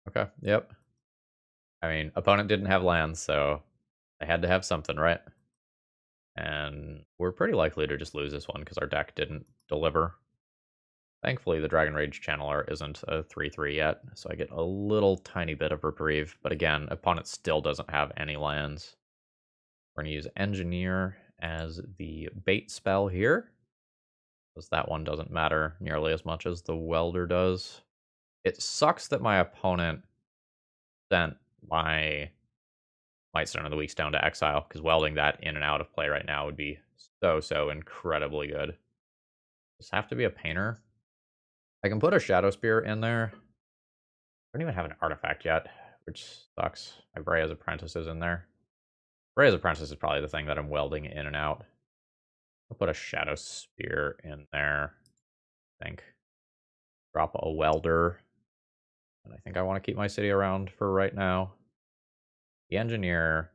Okay, yep. I mean, opponent didn't have lands, so they had to have something, right? And we're pretty likely to just lose this one because our deck didn't deliver. Thankfully, the Dragon Rage Channeler isn't a 3/3 yet, so I get a little tiny bit of reprieve. But again, opponent still doesn't have any lands. We're going to use Engineer as the bait spell here, because that one doesn't matter nearly as much as the Welder does. It sucks that my opponent sent my Mightstone of the Weak Stone to exile, because welding that in and out of play right now would be so incredibly good. Just have to be a painter. I can put a Shadow Spear in there. I don't even have an artifact yet, which sucks. My Brea's Apprentice is in there. Brea's Apprentice is probably the thing that I'm welding in and out. I'll put a Shadow Spear in there, I think. Drop a Welder. And I think I want to keep my city around for right now. The Engineer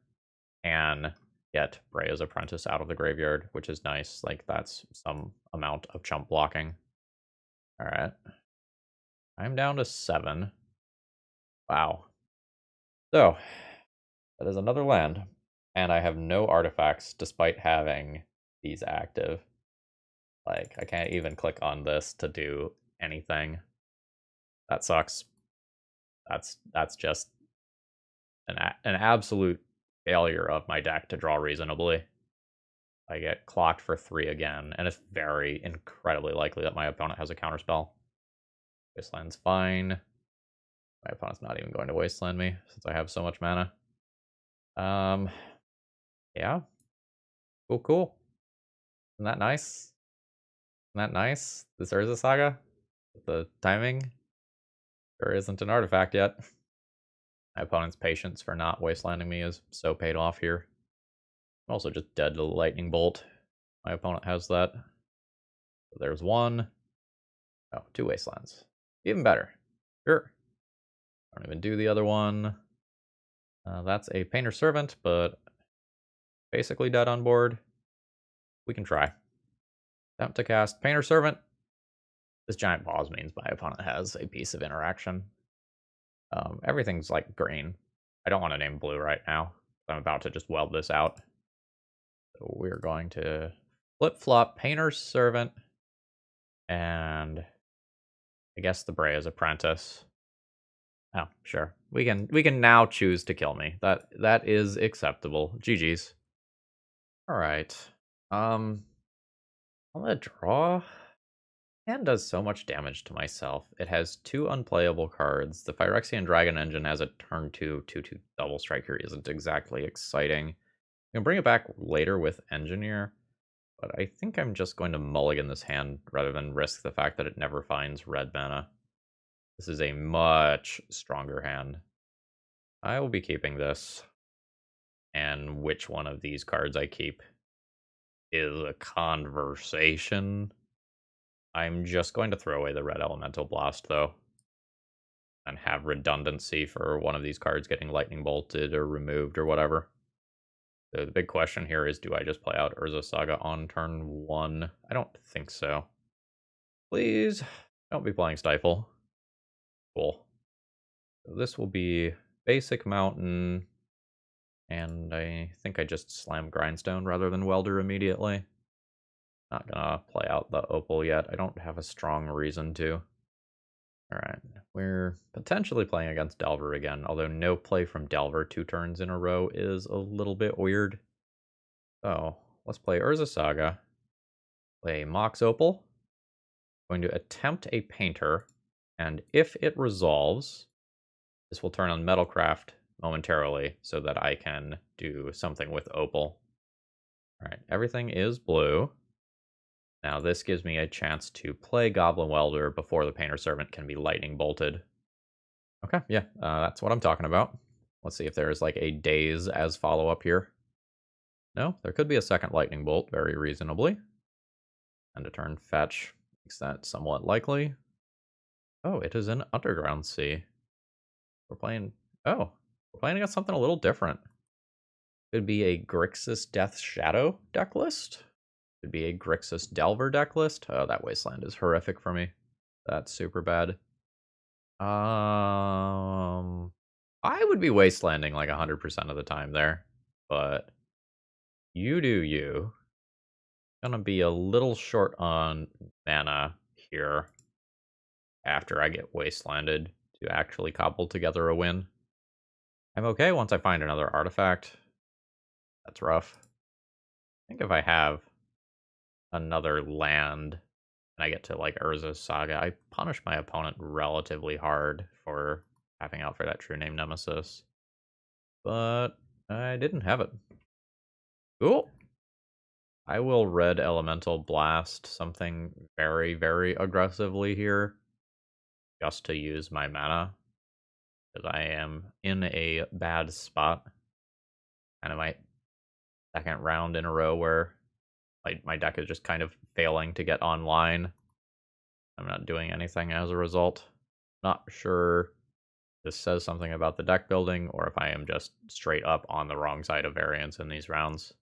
can get Brea's Apprentice out of the graveyard, which is nice. Like, that's some amount of chump blocking. Alright. I'm down to 7. Wow. So, that is another land. And I have no artifacts despite having these active. Like, I can't even click on this to do anything. That sucks. That's just an absolute failure of my deck to draw reasonably. I get clocked for 3 again, and it's very incredibly likely that my opponent has a counterspell. Wasteland's fine. My opponent's not even going to wasteland me since I have so much mana. Yeah. Cool. Isn't that nice? Isn't that nice? This Urza Saga? The timing? There isn't an artifact yet. My opponent's patience for not wastelanding me is so paid off here. I'm also just dead to the lightning bolt. My opponent has that. So there's 1. Oh, 2 wastelands. Even better. Sure. Don't even do the other one. That's a Painter Servant, but basically dead on board. We can try. Attempt to cast Painter Servant. This giant pause means my opponent has a piece of interaction. Everything's like green. I don't want to name blue right now. I'm about to just weld this out. So we're going to flip-flop Painter Servant and I guess the Brea's Apprentice. Oh, sure. We can now choose to kill me. That is acceptable. GG's. All right. I'm gonna draw. And does so much damage to myself. It has 2 unplayable cards. The Phyrexian Dragon Engine has a turn 2/2/2 double striker isn't exactly exciting. You can bring it back later with Engineer, but I think I'm just going to mulligan this hand rather than risk the fact that it never finds red mana. This is a much stronger hand. I will be keeping this. And which one of these cards I keep is a conversation. I'm just going to throw away the red Elemental Blast, though, and have redundancy for one of these cards getting lightning bolted or removed or whatever. So the big question here is, do I just play out Urza Saga on turn 1? I don't think so. Please don't be playing Stifle. Cool. So this will be basic mountain, and I think I just slam Grindstone rather than Welder immediately. Not gonna play out the Opal yet. I don't have a strong reason to. Alright, we're potentially playing against Delver again, although no play from Delver 2 turns in a row is a little bit weird. So, let's play Urza Saga. Play Mox Opal. Going to attempt a Painter, and if it resolves, this will turn on Metalcraft momentarily so that I can do something with Opal. Alright, everything is blue. Now this gives me a chance to play Goblin Welder before the Painter Servant can be lightning bolted. Okay, yeah, that's what I'm talking about. Let's see if there's like a Daze as follow-up here. No, there could be a second lightning bolt, very reasonably. And a turn fetch makes that somewhat likely. Oh, it is an Underground Sea. We're playing... Oh, we're playing against something a little different. Could be a Grixis Death Shadow deck list. Could be a Grixis Delver deck list. Oh, that Wasteland is horrific for me. That's super bad. I would be wastelanding like 100% of the time there, but you do you. Gonna be a little short on mana here after I get wastelanded to actually cobble together a win. I'm okay once I find another artifact. That's rough. I think if I have another land, and I get to like Urza Saga, I punish my opponent relatively hard for tapping out for that True Name Nemesis. But I didn't have it. Cool. I will Red Elemental Blast something very, very aggressively here, just to use my mana, because I am in a bad spot. Kind of my second round in a row where my deck is just kind of failing to get online. I'm not doing anything as a result. Not sure this says something about the deck building, or if I am just straight up on the wrong side of variance in these rounds.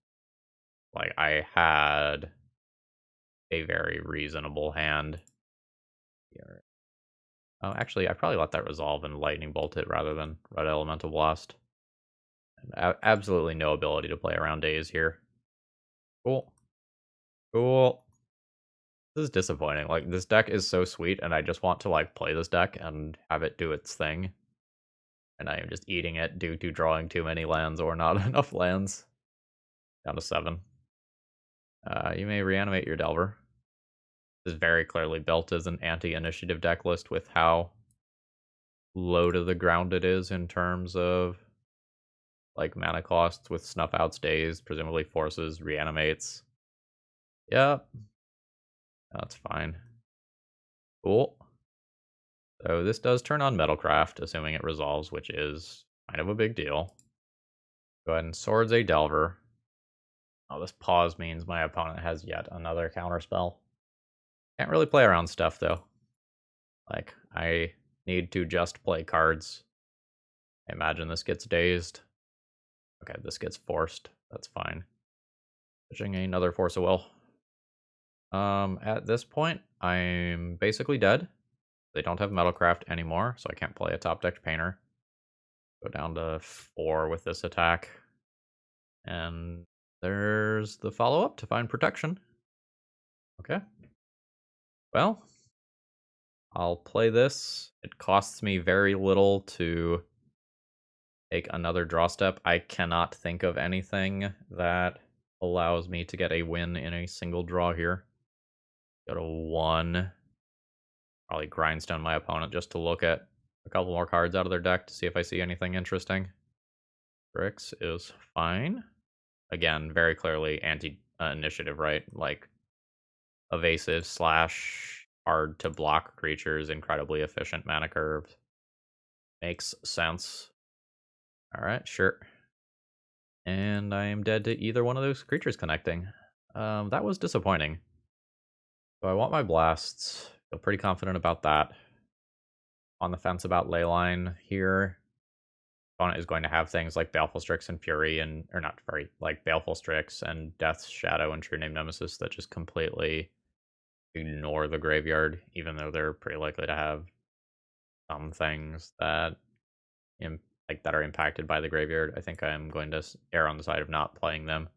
Like, I had a very reasonable hand here. Oh, actually, I probably let that resolve and lightning bolt it rather than red elemental blast. And absolutely no ability to play around days here. Cool. Cool. This is disappointing. Like, this deck is so sweet, and I just want to, like, play this deck and have it do its thing. And I am just eating it due to drawing too many lands or not enough lands. Down to 7. You may reanimate your Delver. This is very clearly built as an anti-initiative deck list with how low to the ground it is in terms of like mana costs with snuff out stays, presumably forces, reanimates. Yep. That's fine. Cool. So this does turn on Metalcraft, assuming it resolves, which is kind of a big deal. Go ahead and Swords a Delver. Oh, this pause means my opponent has yet another counterspell. Can't really play around stuff, though. Like, I need to just play cards. I imagine this gets dazed. Okay, this gets forced. That's fine. Pushing another Force of Will. At this point, I'm basically dead. They don't have Metalcraft anymore, so I can't play a top-decked Painter. Go down to 4 with this attack. And there's the follow-up to find protection. Okay. Well, I'll play this. It costs me very little to take another draw step. I cannot think of anything that allows me to get a win in a single draw here. Go to 1. Probably Grindstone my opponent just to look at a couple more cards out of their deck to see if I see anything interesting. Bricks is fine. Again, very clearly anti-initiative, right? Like, evasive slash hard to block creatures, incredibly efficient mana curve. Makes sense. Alright, sure. And I am dead to either one of those creatures connecting. That was disappointing. So I want my blasts. Feel pretty confident about that. On the fence about Leyline here. Opponent is going to have things like Baleful Strix and Fury, and or not Fury, like Baleful Strix and Death's Shadow and True Name Nemesis that just completely ignore the graveyard, even though they're pretty likely to have some things that that are impacted by the graveyard. I think I'm going to err on the side of not playing them.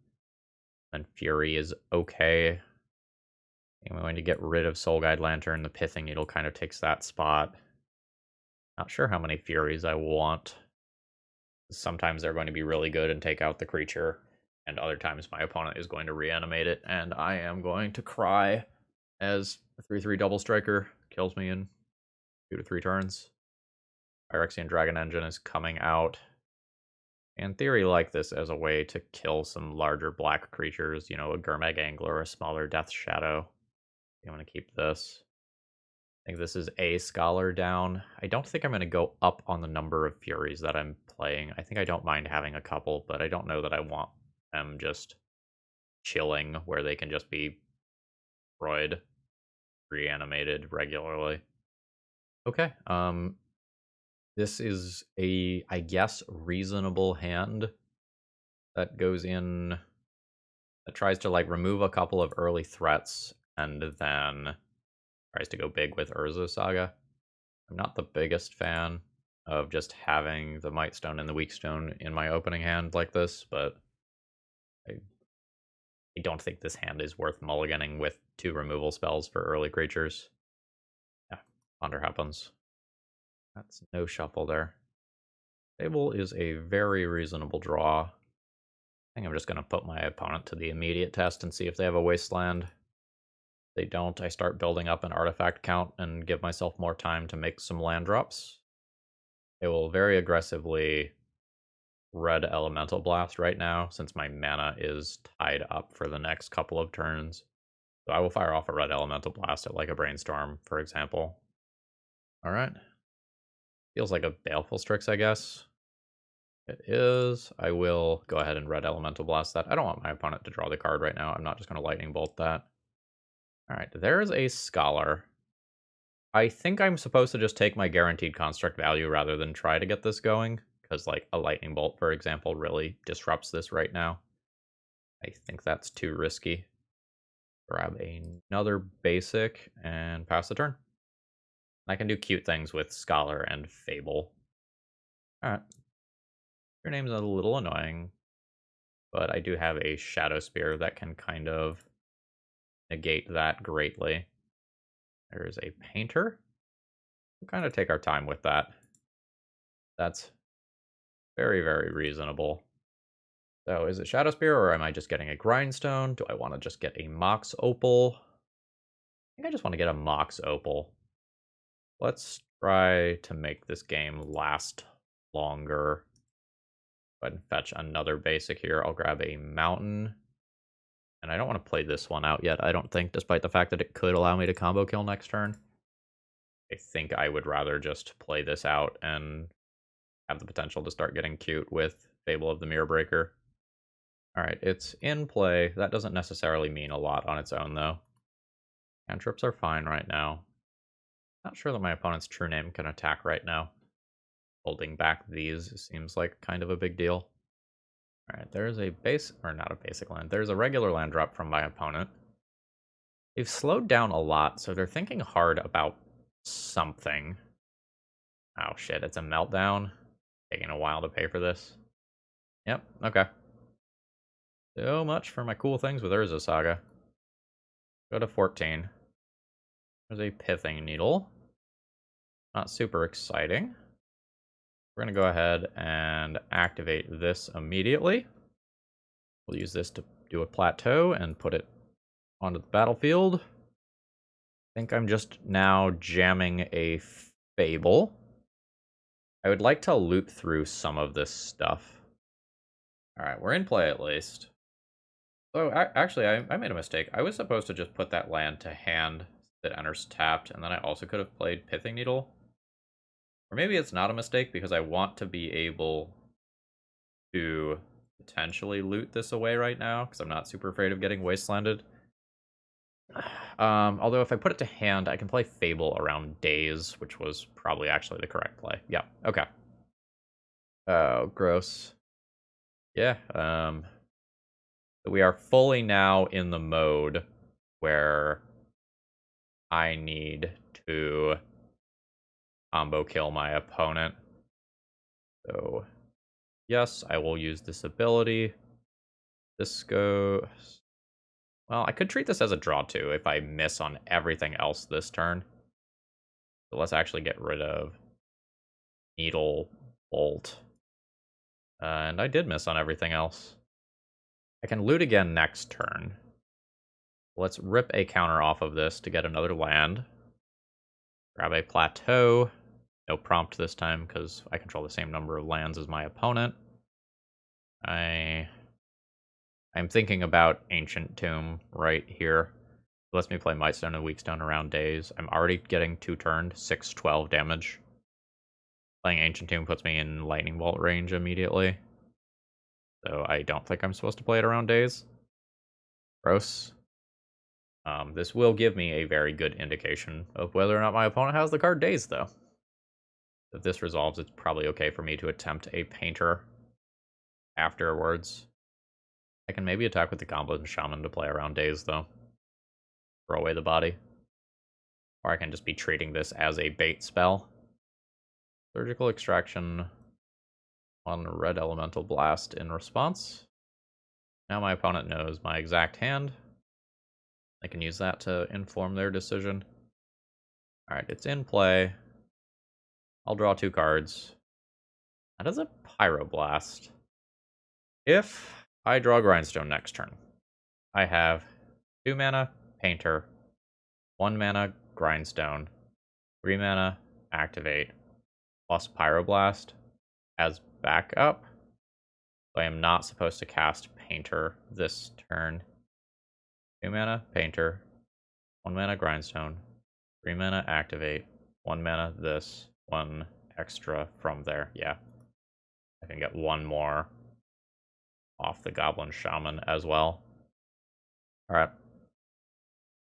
And Fury is okay. I'm going to get rid of Soul Guide Lantern. The Pithing Needle kind of takes that spot. Not sure how many Furies I want. Sometimes they're going to be really good and take out the creature, and other times my opponent is going to reanimate it, and I am going to cry as a 3/3 double striker kills me in 2 to 3 turns. Phyrexian Dragon Engine is coming out. In theory, like this as a way to kill some larger black creatures, you know, a Gurmag Angler or a smaller Death Shadow. I'm going to keep this. I think this is a Scholar down. I don't think I'm going to go up on the number of Furies that I'm playing. I think I don't mind having a couple, but I don't know that I want them just chilling where they can just be destroyed, reanimated regularly. Okay, this is a, I guess, reasonable hand that goes in, that tries to like remove a couple of early threats and then tries to go big with Urza Saga. I'm not the biggest fan of just having the Might Stone and the Weak Stone in my opening hand like this, but I don't think this hand is worth mulliganing with 2 removal spells for early creatures. Yeah, Ponder happens. That's no shuffle there. Fable is a very reasonable draw. I think I'm just going to put my opponent to the immediate test and see if they have a Wasteland. They don't, I start building up an artifact count and give myself more time to make some land drops. I will very aggressively red elemental blast right now since my mana is tied up for the next couple of turns. So I will fire off a red elemental blast at like a brainstorm, for example. All right. Feels like a Baleful Strix, I guess. It is. I will go ahead and red elemental blast that. I don't want my opponent to draw the card right now. I'm not just going to lightning bolt that. All right, there's a Scholar. I think I'm supposed to just take my guaranteed construct value rather than try to get this going, because like a lightning bolt, for example, really disrupts this right now. I think that's too risky. Grab another basic and pass the turn. I can do cute things with Scholar and Fable. Alright. Your name's a little annoying, but I do have a Shadow Spear that can kind of negate that greatly. There's a Painter. We'll kind of take our time with that. That's very, very reasonable. So is it Shadow Spear, or am I just getting a Grindstone? Do I want to just get a Mox Opal? I think I just want to get a Mox Opal. Let's try to make this game last longer. Go ahead and fetch another basic here. I'll grab a Mountain. And I don't want to play this one out yet, I don't think, despite the fact that it could allow me to combo kill next turn. I think I would rather just play this out and have the potential to start getting cute with Fable of the Mirror Breaker. Alright, it's in play. That doesn't necessarily mean a lot on its own, though. Cantrips are fine right now. Not sure that my opponent's true name can attack right now. Holding back these seems like kind of a big deal. Alright, there's a base, or not a basic land. There's a regular land drop from my opponent. They've slowed down a lot, so they're thinking hard about something. Oh shit, it's a meltdown. Taking a while to pay for this. Yep, okay. So much for my cool things with Urza Saga. Go to 14. There's a Pithing Needle. Not super exciting. We're going to go ahead and activate this immediately. We'll use this to do a plateau and put it onto the battlefield. I think I'm just now jamming a Fable. I would like to loop through some of this stuff. Alright, we're in play at least. So, actually, I made a mistake. I was supposed to just put that land to hand that enters tapped, and then I also could have played Pithing Needle. Or maybe it's not a mistake because I want to be able to potentially loot this away right now, because I'm not super afraid of getting wastelanded. Although if I put it to hand, I can play Fable around Days, which was probably actually the correct play. Yeah, okay. Oh, gross. Yeah, we are fully now in the mode where I need to combo kill my opponent. So, yes, I will use this ability. This goes... Well, I could treat this as a draw too if I miss on everything else this turn. So let's actually get rid of Needle Bolt. And I did miss on everything else. I can loot again next turn. Let's rip a counter off of this to get another land. Grab a plateau. No prompt this time because I control the same number of lands as my opponent. I'm thinking about Ancient Tomb right here. It lets me play Mightstone and Weakstone around Days. I'm already getting 2-turned, 6-12 damage. Playing Ancient Tomb puts me in Lightning Bolt range immediately. So I don't think I'm supposed to play it around Days. Gross. This will give me a very good indication of whether or not my opponent has the card Days, though. If this resolves, it's probably okay for me to attempt a Painter afterwards. I can maybe attack with the Goblin Shaman to play around Days, though. Throw away the body. Or I can just be treating this as a bait spell. Surgical Extraction on Red Elemental Blast in response. Now my opponent knows my exact hand. I can use that to inform their decision. Alright, it's in play. I'll draw 2 cards. That is a Pyroblast. If I draw Grindstone next turn, I have 2 mana, Painter, 1 mana Grindstone, 3 mana activate, plus Pyroblast as backup. So I am not supposed to cast Painter this turn. 2 mana Painter, 1 mana Grindstone, 3 mana activate, 1 mana this, 1 extra from there. Yeah. I can get 1 more off the Goblin Shaman as well. Alright.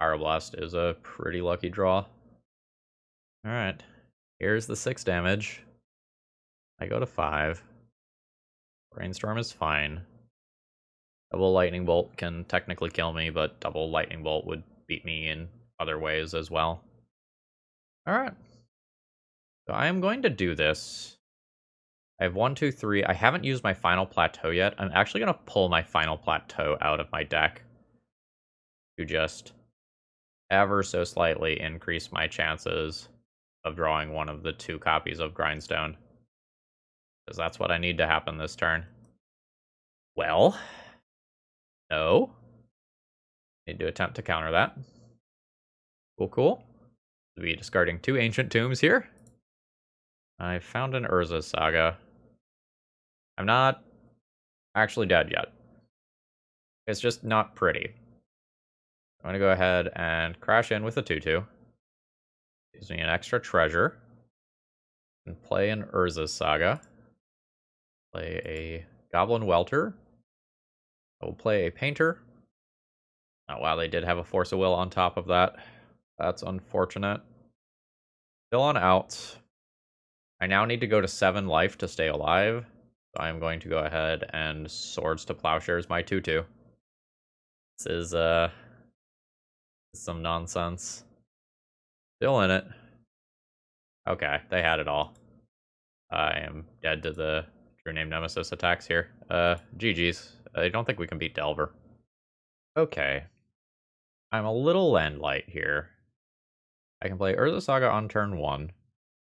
Pyroblast is a pretty lucky draw. Alright. Here's the 6 damage. I go to 5. Brainstorm is fine. Double Lightning Bolt can technically kill me, but double Lightning Bolt would beat me in other ways as well. Alright. So I am going to do this. I have 1, 2, 3. I haven't used my final plateau yet. I'm actually going to pull my final plateau out of my deck to just ever so slightly increase my chances of drawing one of the 2 copies of Grindstone. Because that's what I need to happen this turn. Well, no. Need to attempt to counter that. Cool. We'll be discarding 2 Ancient Tombs here. I found an Urza Saga. I'm not actually dead yet. It's just not pretty. I'm going to go ahead and crash in with a 2/2. Gives me an extra treasure. And play an Urza Saga. Play a Goblin Welter. I will play a Painter. Oh wow, they did have a Force of Will on top of that. That's unfortunate. Still on out. I now need to go to 7 life to stay alive. So I'm going to go ahead and Swords to Plowshares my 2/2. This is some nonsense. Still in it. Okay, they had it all. I am dead to the True Name Nemesis attacks here. GG's. I don't think we can beat Delver. Okay. I'm a little land light here. I can play Urza Saga on turn 1,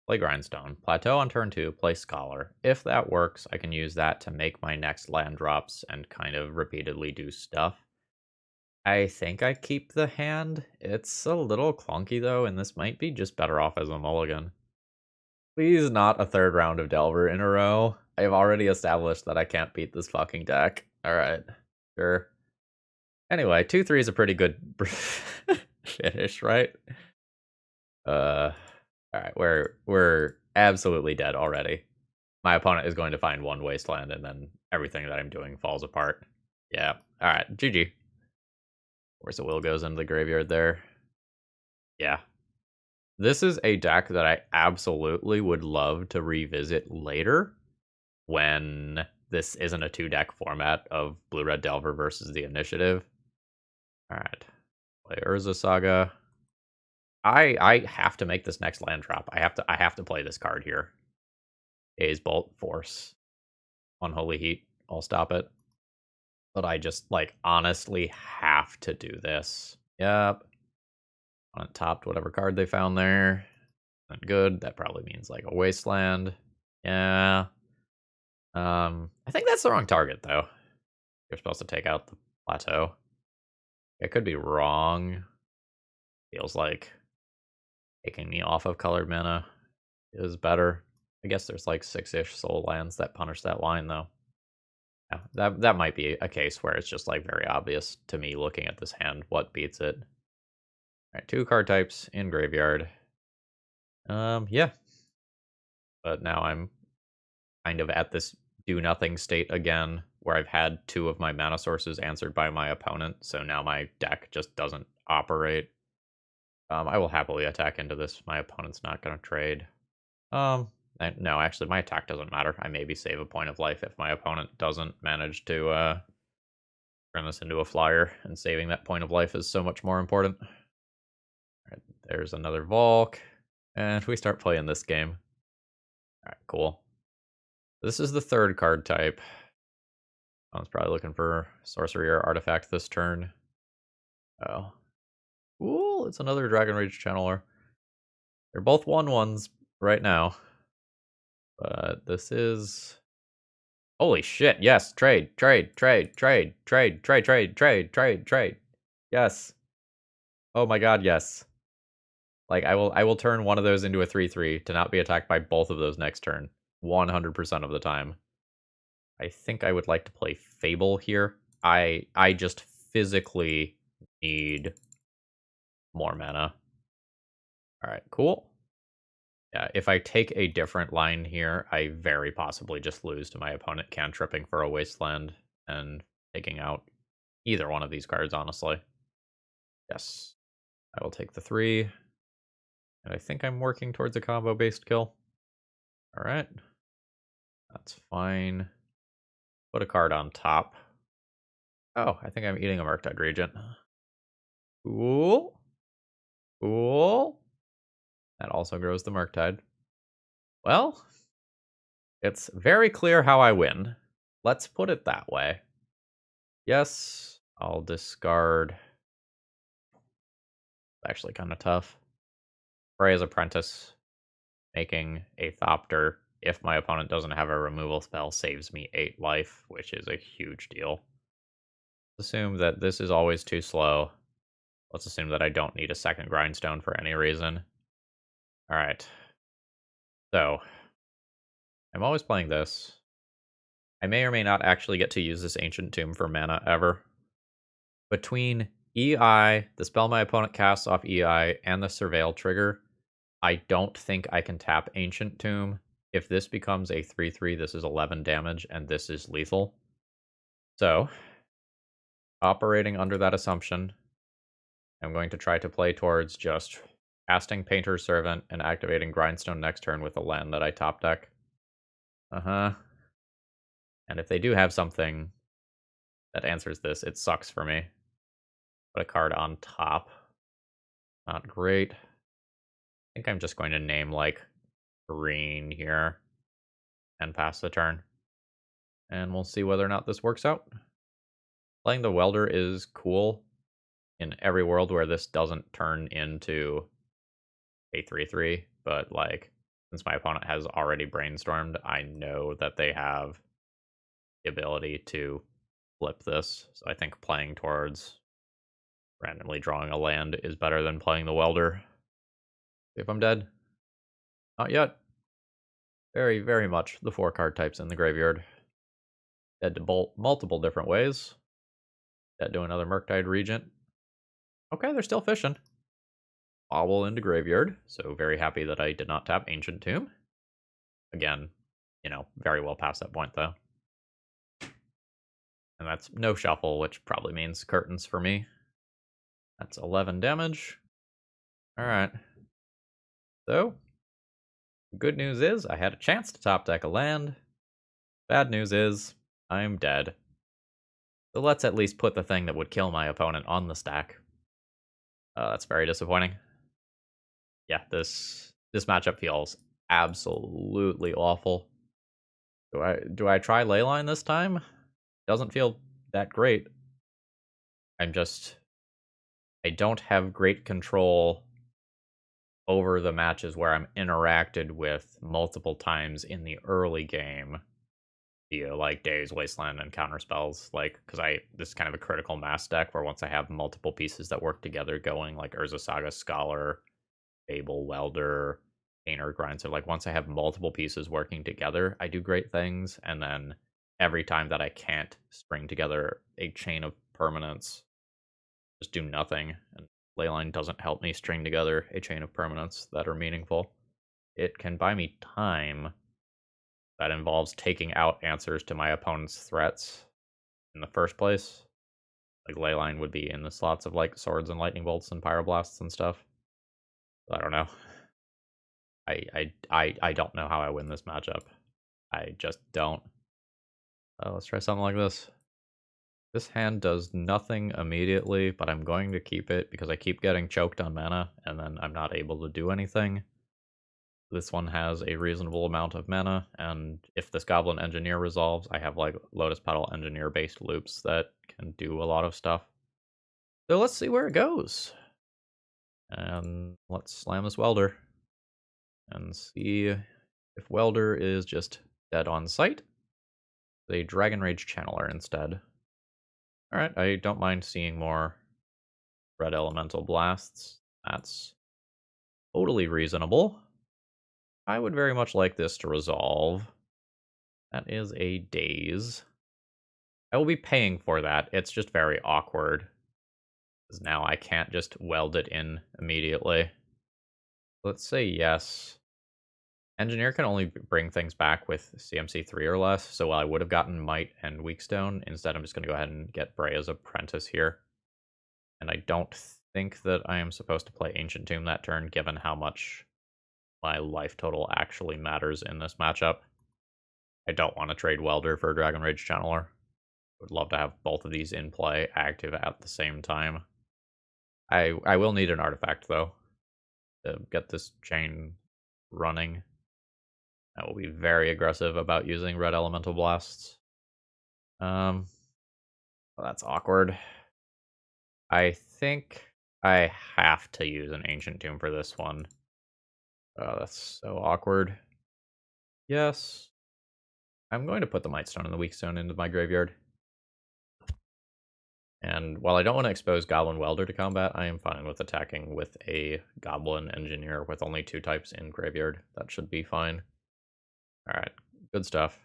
play Grindstone, Plateau on turn 2, play Scholar. If that works, I can use that to make my next land drops and kind of repeatedly do stuff. I think I keep the hand. It's a little clunky though, and this might be just better off as a mulligan. Please not a 3rd round of Delver in a row. I've already established that I can't beat this fucking deck. Alright, sure. Anyway, 2/3 is a pretty good finish, right? Alright, we're absolutely dead already. My opponent is going to find 1 wasteland, and then everything that I'm doing falls apart. Yeah, alright, GG. Where's the will goes into the graveyard there. Yeah. This is a deck that I absolutely would love to revisit later when this isn't a 2-deck format of Blue-Red Delver versus the Initiative. Alright. Play Urza Saga. I have to make this next land drop. I have to play this card here. A's Bolt Force. Unholy Heat. I'll stop it. But I just, like, honestly have to do this. Yep. Untapped whatever card they found there. Not good. That probably means, like, a wasteland. Yeah. I think that's the wrong target, though. You're supposed to take out the plateau. I could be wrong. Feels like taking me off of colored mana is better. I guess there's like 6-ish soul lands that punish that line, though. Yeah, that might be a case where it's just like very obvious to me looking at this hand what beats it. Alright, 2 card types in graveyard. Yeah. But now I'm kind of at this do-nothing state again, where I've had 2 of my mana sources answered by my opponent, so now my deck just doesn't operate. I will happily attack into this. My opponent's not going to trade. No, actually, my attack doesn't matter. I maybe save a point of life if my opponent doesn't manage to turn this into a flyer, and saving that point of life is so much more important. Alright, there's another Volk, and we start playing this game. Alright, cool. This is the 3rd card type. I was probably looking for sorcery or artifact this turn. Oh. Cool, it's another Dragon Rage Channeler. They're both 1/1s right now. But this is... Holy shit, yes, trade. Yes. Oh my god, yes. Like, I will turn one of those into a 3/3 to not be attacked by both of those next turn, 100% of the time. I think I would like to play Fable here. I just physically need more mana. Alright, cool. Yeah, if I take a different line here, I very possibly just lose to my opponent cantripping for a Wasteland and taking out either one of these cards, honestly. Yes, I will take the 3. And I think I'm working towards a combo-based kill. Alright. That's fine. Put a card on top. Oh, I think I'm eating a Murktide Regent. Cool. Cool. That also grows the Murktide. Well, it's very clear how I win. Let's put it that way. Yes, I'll discard. Actually kind of tough. Freya's Apprentice, making a Thopter, if my opponent doesn't have a removal spell, saves me 8 life, which is a huge deal. Assume that this is always too slow. Let's assume that I don't need a second Grindstone for any reason. Alright. So, I'm always playing this. I may or may not actually get to use this Ancient Tomb for mana ever. Between EI, the spell my opponent casts off EI, and the Surveil trigger, I don't think I can tap Ancient Tomb. If this becomes a 3/3, this is 11 damage, and this is lethal. So, operating under that assumption, I'm going to try to play towards just casting Painter's Servant and activating Grindstone next turn with a land that I top deck. Uh-huh. And if they do have something that answers this, it sucks for me. Put a card on top. Not great. I think I'm just going to name, like, green here and pass the turn. And we'll see whether or not this works out. Playing the Welder is cool in every world where this doesn't turn into a 3/3, but, like, since my opponent has already brainstormed, I know that they have the ability to flip this. So I think playing towards randomly drawing a land is better than playing the Welder. If I'm dead. Not yet. Very, very much the 4 card types in the graveyard. Dead to bolt multiple different ways. Dead to another Murktide Regent. Okay, they're still fishing. Bobble into graveyard, so very happy that I did not tap Ancient Tomb. Again, very well past that point, though. And that's no shuffle, which probably means curtains for me. That's 11 damage. Alright. So, good news is I had a chance to top deck a land. Bad news is I'm dead. So let's at least put the thing that would kill my opponent on the stack. That's very disappointing. Yeah, this matchup feels absolutely awful. Do I try Leyline this time? Doesn't feel that great. I don't have great control over the matches where I'm interacted with multiple times in the early game via, like, Days, Wasteland, and counterspells. Like, because this is kind of a critical mass deck where once I have multiple pieces that work together going, like Urza, Saga, Scholar, Fable, Welder, Painter, Grind. So, like, once I have multiple pieces working together, I do great things. And then every time that I can't string together a chain of permanents, just do nothing. And Leyline doesn't help me string together a chain of permanents that are meaningful. It can buy me time that involves taking out answers to my opponent's threats in the first place. Like, Leyline would be in the slots of, like, swords and lightning bolts and pyroblasts and stuff. I don't know. I don't know how I win this matchup. I just don't. Let's try something like this. This hand does nothing immediately, but I'm going to keep it because I keep getting choked on mana, and then I'm not able to do anything. This one has a reasonable amount of mana, and if this Goblin Engineer resolves, I have, like, Lotus Petal Engineer-based loops that can do a lot of stuff. So let's see where it goes. And let's slam this Welder. And see if Welder is just dead on sight. The Dragon Rage Channeler instead. Alright, I don't mind seeing more Red Elemental Blasts. That's Totally reasonable. I would very much like this to resolve. That is a daze. I will be paying for that. It's just very awkward. Because now I can't just weld it in immediately. Let's say yes. Engineer can only bring things back with CMC 3 or less, so while I would have gotten Might and Weakstone, instead I'm just going to go ahead and get Brea's Apprentice here. And I don't think that I am supposed to play Ancient Tomb that turn, given how much my life total actually matters in this matchup. I don't want to trade Welder for Dragon Rage Channeler. Would love to have both of these in play active at the same time. I will need an artifact, though, to get this chain running. I will be very aggressive about using red elemental blasts. Well, that's awkward. I think I have to use an Ancient Tomb for this one. Oh, that's so awkward. Yes. I'm going to put the Mightstone and the Weakstone into my graveyard. And while I don't want to expose Goblin Welder to combat, I am fine with attacking with a Goblin Engineer with only 2 types in graveyard. That should be fine. Alright, good stuff.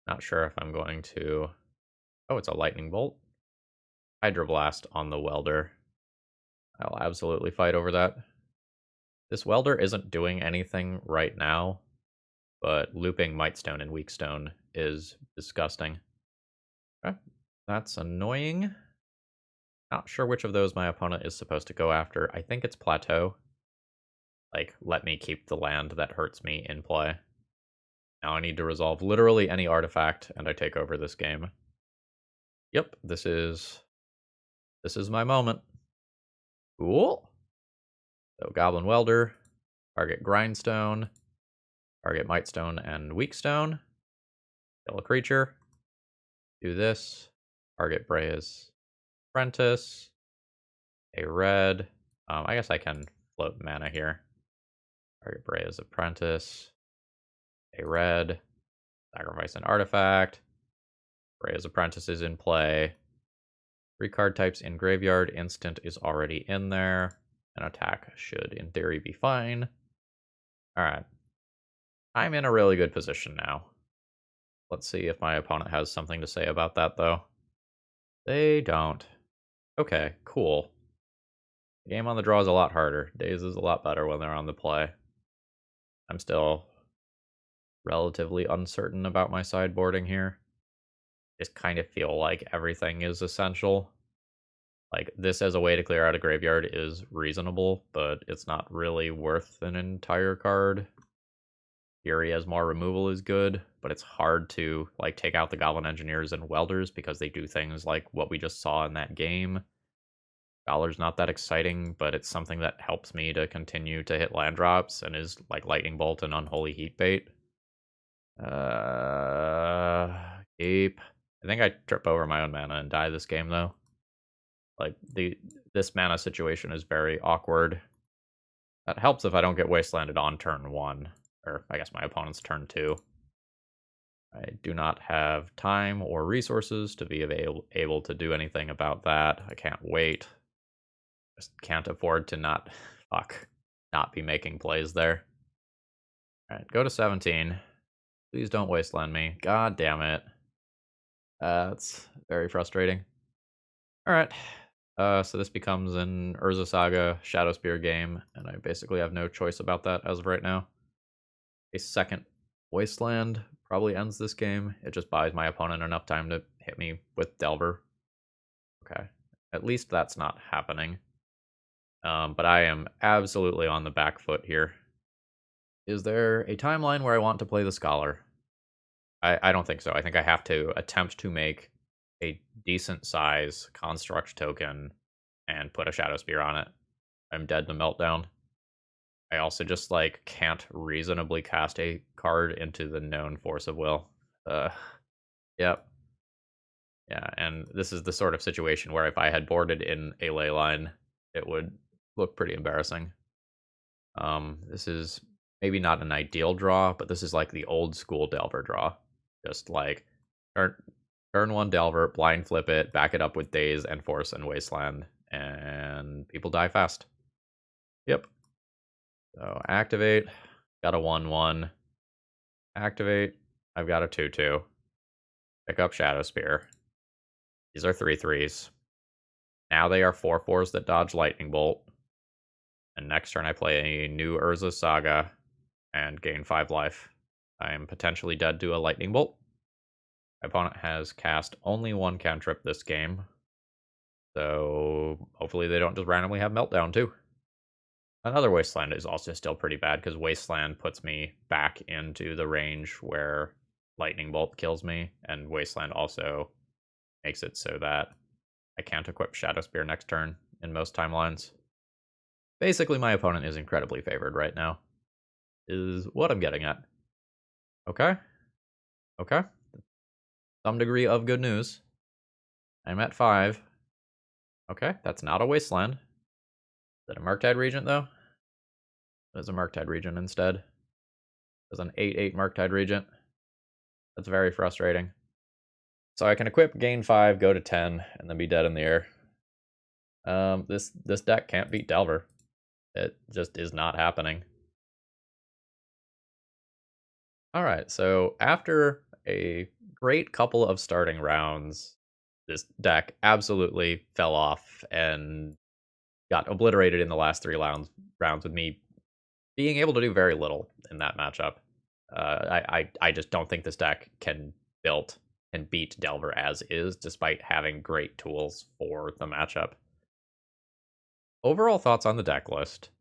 Not sure if I'm going to... Oh, it's a Lightning Bolt. Hydroblast on the Welder. I'll absolutely fight over that. This Welder isn't doing anything right now, but looping Mightstone and Weakstone is disgusting. Okay, that's annoying. Not sure which of those my opponent is supposed to go after. I think it's Plateau. Like, let me keep the land that hurts me in play. Now I need to resolve literally any artifact, and I take over this game. Yep, this is my moment. Cool. So Goblin Welder, target Grindstone, target Mightstone and Weakstone, kill a creature, do this, target Brea's Apprentice, a red, I guess I can float mana here, target Brea's Apprentice, a red, sacrifice an artifact, Brea's Apprentice is in play, 3 card types in graveyard, instant is already in there, an attack should in theory be fine. Alright. I'm in a really good position now. Let's see if my opponent has something to say about that, though. They don't. Okay, cool. The game on the draw is a lot harder. Days is a lot better when they're on the play. I'm still relatively uncertain about my sideboarding here. Just kind of feel like everything is essential. Like, this as a way to clear out a graveyard is reasonable, but it's not really worth an entire card. Fury as more removal is good, but it's hard to like take out the Goblin Engineers and Welders because they do things like what we just saw in that game. Scholar's not that exciting, but it's something that helps me to continue to hit land drops and is like Lightning Bolt and Unholy Heat Bait. Cape. I think I trip over my own mana and die this game though. Like this mana situation is very awkward. That helps if I don't get wastelanded on turn 1. Or I guess my opponent's turn 2. I do not have time or resources to be able to do anything about that. I can't wait. Just can't afford to not be making plays there. Alright, go to 17. Please don't wasteland me. God damn it. That's very frustrating. Alright. So this becomes an Urza Saga Shadow Spear game, and I basically have no choice about that as of right now. A second Wasteland probably ends this game. It just buys my opponent enough time to hit me with Delver. Okay. At least that's not happening. But I am absolutely on the back foot here. Is there a timeline where I want to play the Scholar? I don't think so. I think I have to attempt to make a decent size construct token and put a Shadow Spear on it. I'm dead to Meltdown. I also just, like, can't reasonably cast a card into the known Force of Will. Yep. Yeah, and this is the sort of situation where if I had boarded in a ley line, it would look pretty embarrassing. This is maybe not an ideal draw, but this is like the old school Delver draw. Just like turn 1 Delver, blind flip it, back it up with Daze and Force and Wasteland, and people die fast. Yep. So activate, got a 1/1. Activate, I've got a 2/2. Pick up Shadow Spear. These are 3/3s. Now they are 4/4s that dodge Lightning Bolt. And next turn I play a new Urza Saga and gain 5 life. I am potentially dead to a Lightning Bolt. My opponent has cast only one cantrip this game. So hopefully they don't just randomly have Meltdown too. Another Wasteland is also still pretty bad because Wasteland puts me back into the range where Lightning Bolt kills me, and Wasteland also makes it so that I can't equip Shadow Spear next turn in most timelines. Basically, my opponent is incredibly favored right now, is what I'm getting at. Okay. Okay. Some degree of good news. I'm at 5. Okay, that's not a Wasteland. Is that a Murktide Regent, though? It's a Murktide Regent instead. It's an 8/8 Murktide Regent. That's very frustrating. So I can equip, gain 5, go to 10, and then be dead in the air. This deck can't beat Delver. It just is not happening. Alright, so after a great couple of starting rounds, this deck absolutely fell off and got obliterated in the last 3 rounds with me being able to do very little in that matchup. I just don't think this deck can beat Delver as is, despite having great tools for the matchup. Overall thoughts on the deck list.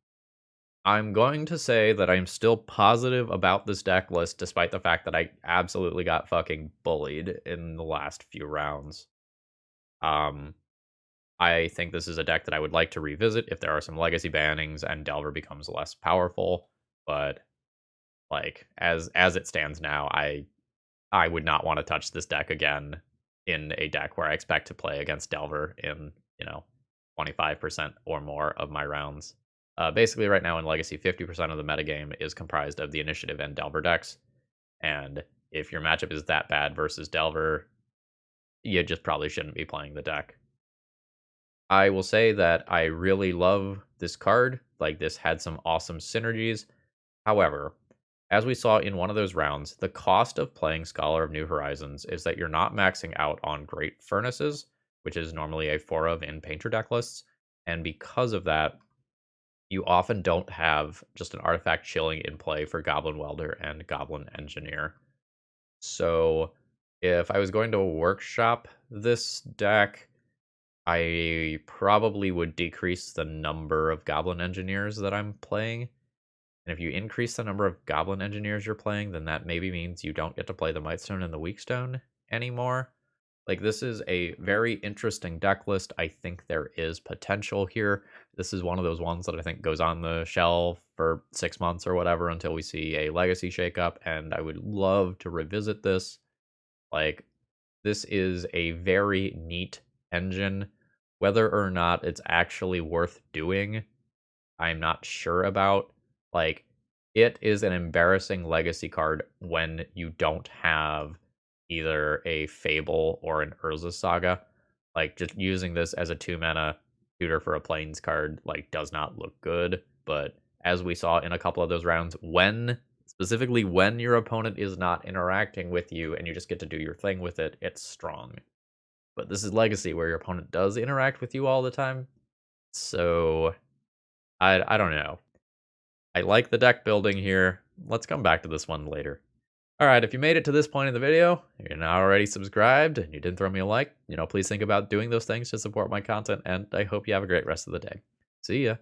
I'm going to say that I'm still positive about this deck list, despite the fact that I absolutely got fucking bullied in the last few rounds. I think this is a deck that I would like to revisit if there are some legacy bannings and Delver becomes less powerful, but like as it stands now, I would not want to touch this deck again in a deck where I expect to play against Delver in, 25% or more of my rounds. Basically, right now in Legacy, 50% of the metagame is comprised of the Initiative and Delver decks. And if your matchup is that bad versus Delver, you just probably shouldn't be playing the deck. I will say that I really love this card. Like, this had some awesome synergies. However, as we saw in one of those rounds, the cost of playing Scholar of New Horizons is that you're not maxing out on Great Furnaces, which is normally a 4 of in Painter deck lists. And because of that, you often don't have just an artifact chilling in play for Goblin Welder and Goblin Engineer. So if I was going to workshop this deck, I probably would decrease the number of Goblin Engineers that I'm playing. And if you increase the number of Goblin Engineers you're playing, then that maybe means you don't get to play the Mightstone and the Weakstone anymore. Like, this is a very interesting deck list. I think there is potential here. This is one of those ones that I think goes on the shelf for 6 months or whatever until we see a legacy shakeup, and I would love to revisit this. Like, this is a very neat engine. Whether or not it's actually worth doing, I'm not sure about. Like, it is an embarrassing legacy card when you don't have either a Fable or an Urza Saga. Like, just using this as a 2-mana tutor for a Plains card, like, does not look good. But as we saw in a couple of those rounds, specifically when your opponent is not interacting with you and you just get to do your thing with it, it's strong. But this is Legacy, where your opponent does interact with you all the time. So, I don't know. I like the deck building here. Let's come back to this one later. Alright, if you made it to this point in the video, you're not already subscribed, and you didn't throw me a like, please think about doing those things to support my content, and I hope you have a great rest of the day. See ya!